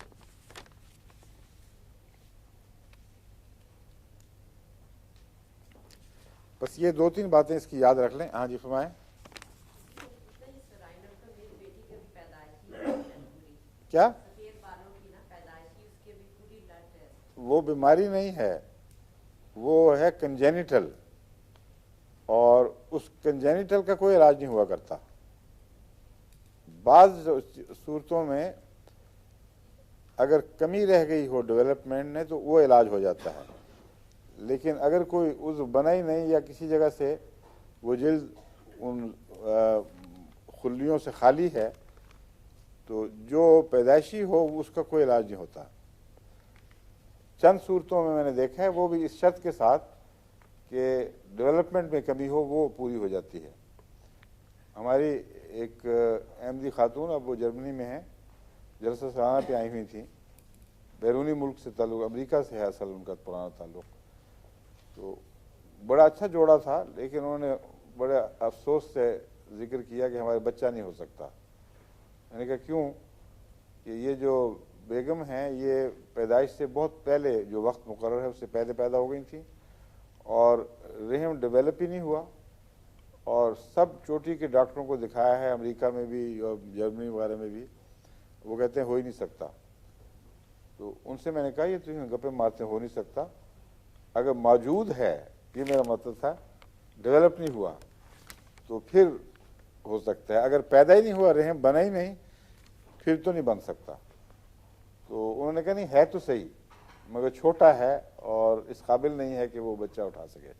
बस ये 2-3 बातें इसकी याद रख लें। हाँ जी, फरमाएं। क्या? वो बीमारी नहीं है, वो है कंजेनिटल, और उस कंजेनिटल का कोई इलाज नहीं हुआ करता। बाज़ सूरतों में अगर कमी रह गई हो डेवलपमेंट में तो वो इलाज हो जाता है, लेकिन अगर कोई उज़्व बना ही नहीं या किसी जगह से वो जिल्द उन खुलियों से खाली है, तो जो पैदाइशी हो उसका कोई इलाज नहीं होता। चंद सूरतों में मैंने देखा है, वो भी इस शर्त के साथ कि डेवलपमेंट में कमी हो, वो पूरी हो जाती है। हमारी एक अहमदी खातून, अब वो जर्मनी में है, जलसा सालाना पे आई हुई थी, बैरूनी मुल्क से ताल्लुक़, अमेरिका से है असल उनका पुराना ताल्लुक़। तो बड़ा अच्छा जोड़ा था, लेकिन उन्होंने बड़े अफसोस से जिक्र किया कि हमारे बच्चा नहीं हो सकता। मैंने कहा क्यों? कि ये जो बेगम हैं ये पैदाइश से बहुत पहले, जो वक्त मुकर्रर है उससे पहले पैदा हो गई थी, और रहम डेवलप ही नहीं हुआ, और सब चोटी के डॉक्टरों को दिखाया है अमेरिका में भी और जर्मनी वगैरह में भी, वो कहते हैं हो ही नहीं सकता। तो उनसे मैंने कहा ये तुम गप्पे मारते, हो नहीं सकता, अगर मौजूद है, ये मेरा मतलब था, डेवलप नहीं हुआ तो फिर हो सकता है, अगर पैदा ही नहीं हुआ, रहम बना ही नहीं, फिर तो नहीं बन सकता। तो उन्होंने कहा नहीं है तो सही, मगर छोटा है और इस काबिल नहीं है कि वो बच्चा उठा सके।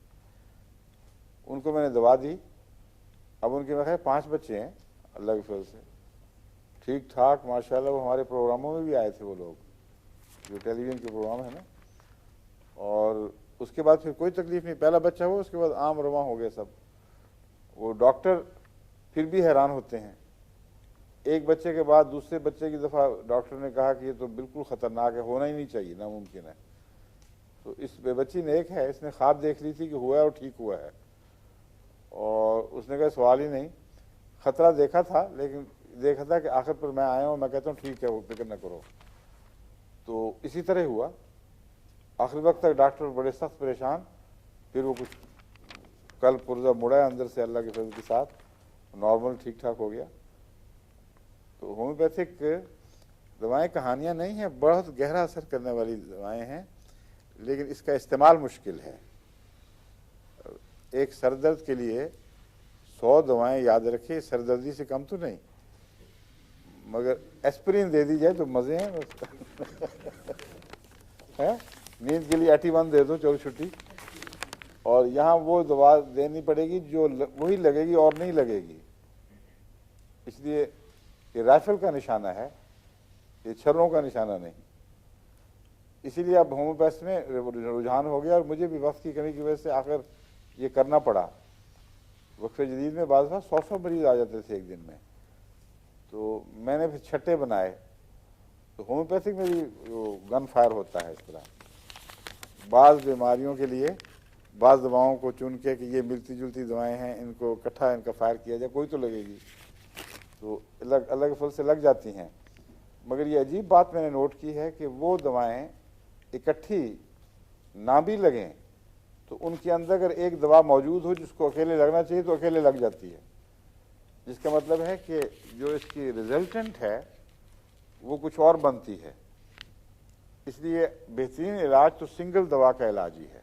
उनको मैंने दवा दी, अब उनके मेरे 5 बच्चे हैं अल्लाह के फजल से, ठीक ठाक माशाल्लाह। वो हमारे प्रोग्रामों में भी आए थे, वो लोग जो टेलीविज़न के प्रोग्राम है ना, और उसके बाद फिर कोई तकलीफ नहीं, पहला बच्चा हुआ उसके बाद आम रवा हो गया सब। वो डॉक्टर फिर भी हैरान होते हैं, एक बच्चे के बाद दूसरे बच्चे की दफ़ा डॉक्टर ने कहा कि ये तो बिल्कुल ख़तरनाक है, होना ही नहीं चाहिए, नामुमकिन है। तो इस बच्ची ने एक है, इसने ख्वाब देख ली थी कि हुआ है और ठीक हुआ है, और उसने कहा सवाल ही नहीं, ख़तरा देखा था, लेकिन देखा था कि आखिर पर मैं आया हूँ, मैं कहता हूँ ठीक है, वो फिक्र न करो। तो इसी तरह हुआ, आखिर वक्त तक डॉक्टर बड़े सख्त परेशान, फिर वो कुछ कल पुर्जा मुड़ा अंदर से अल्लाह के फजल के साथ, नॉर्मल ठीक ठाक हो गया। तो होम्योपैथिक दवाएं कहानियां नहीं हैं, बहुत गहरा असर करने वाली दवाएं हैं, लेकिन इसका इस्तेमाल मुश्किल है। एक सरदर्द के लिए 100 दवाएं याद रखे, सरदर्दी से कम तो नहीं, मगर एस्पिरिन दे दी जाए तो मजे हैं बस। है, नींद के लिए एटीवन दे दो, चलो छुट्टी। और यहाँ वो दवा देनी पड़ेगी जो वही लगेगी और नहीं लगेगी। इसलिए ये राइफल का निशाना है, ये छर्रों का निशाना नहीं। इसीलिए अब होम्योपैथी में रुझान हो गया, और मुझे भी वक्त की कमी की वजह से आखिर ये करना पड़ा। वक्फ जदीद में बाद 100 मरीज आ जाते थे एक दिन में, तो मैंने फिर छट्टे बनाए। तो होम्योपैथिक में भी गन फायर होता है इस तरह। बाज़ बीमारियों के लिए बाज़ दवाओं को चुन के कि ये मिलती जुलती दवाएं हैं, इनको इकट्ठा इनका फायर किया जाए, कोई तो लगेगी, तो अलग अलग फल से लग जाती हैं। मगर ये अजीब बात मैंने नोट की है कि वो दवाएं इकट्ठी ना भी लगें तो उनके अंदर अगर एक दवा मौजूद हो जिसको अकेले लगना चाहिए तो अकेले लग जाती है, जिसका मतलब है कि जो इसकी रिजल्टेंट है वो कुछ और बनती है। इसलिए बेहतरीन इलाज तो सिंगल दवा का इलाज ही है।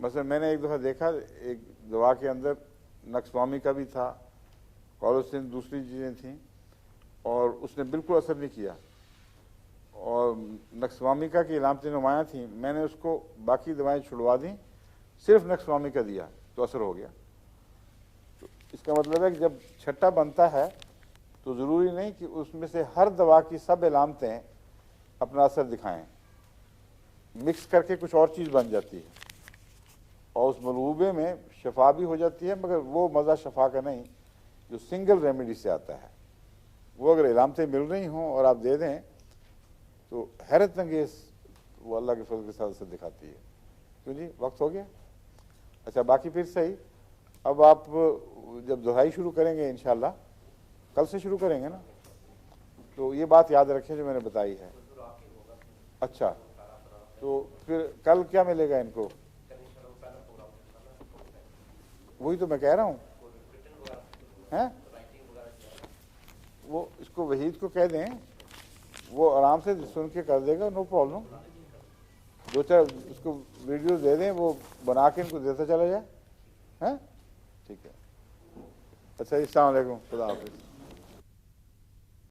मसलन मैंने एक दफ़ा देखा, एक दवा के अंदर नक्सवामी का भी था, कॉलोसिन, दूसरी चीज़ें थीं, और उसने बिल्कुल असर नहीं किया। और नक्सवामिका की इलामतें नुमायाँ थीं, मैंने उसको बाकी दवाएं छुड़वा दी, सिर्फ नक्सवामिका दिया तो असर हो गया। तो इसका मतलब है कि जब छट्टा बनता है तो ज़रूरी नहीं कि उसमें से हर दवा की सब इलामतें अपना असर दिखाएं, मिक्स करके कुछ और चीज़ बन जाती है, और उस मलबूबे में शफा भी हो जाती है, मगर वो मज़ा शफा का नहीं जो सिंगल रेमेडी से आता है। वो अगर इलामतें मिल रही हों और आप दे दें तो हैरत अंगेज़ वो अल्लाह के फजल के साथ असर दिखाती है। क्यों जी, वक्त हो गया? अच्छा, बाकी फिर सही। अब आप जब दोहराई शुरू करेंगे इंशाल्लाह, कल से शुरू करेंगे ना, तो ये बात याद रखें जो मैंने बताई है। अच्छा, तो फिर कल क्या मिलेगा इनको? वही तो मैं कह रहा हूँ, हैं? वो इसको वहीद को कह दें, वो आराम से सुन के कर देगा, नो प्रॉब्लम। 2-4 उसको वीडियो दे दें, वो बना के इनको देता चला जाए, हैं? ठीक है। अच्छा, अस्सलाम वालेकुम, खुदा हाफिज़।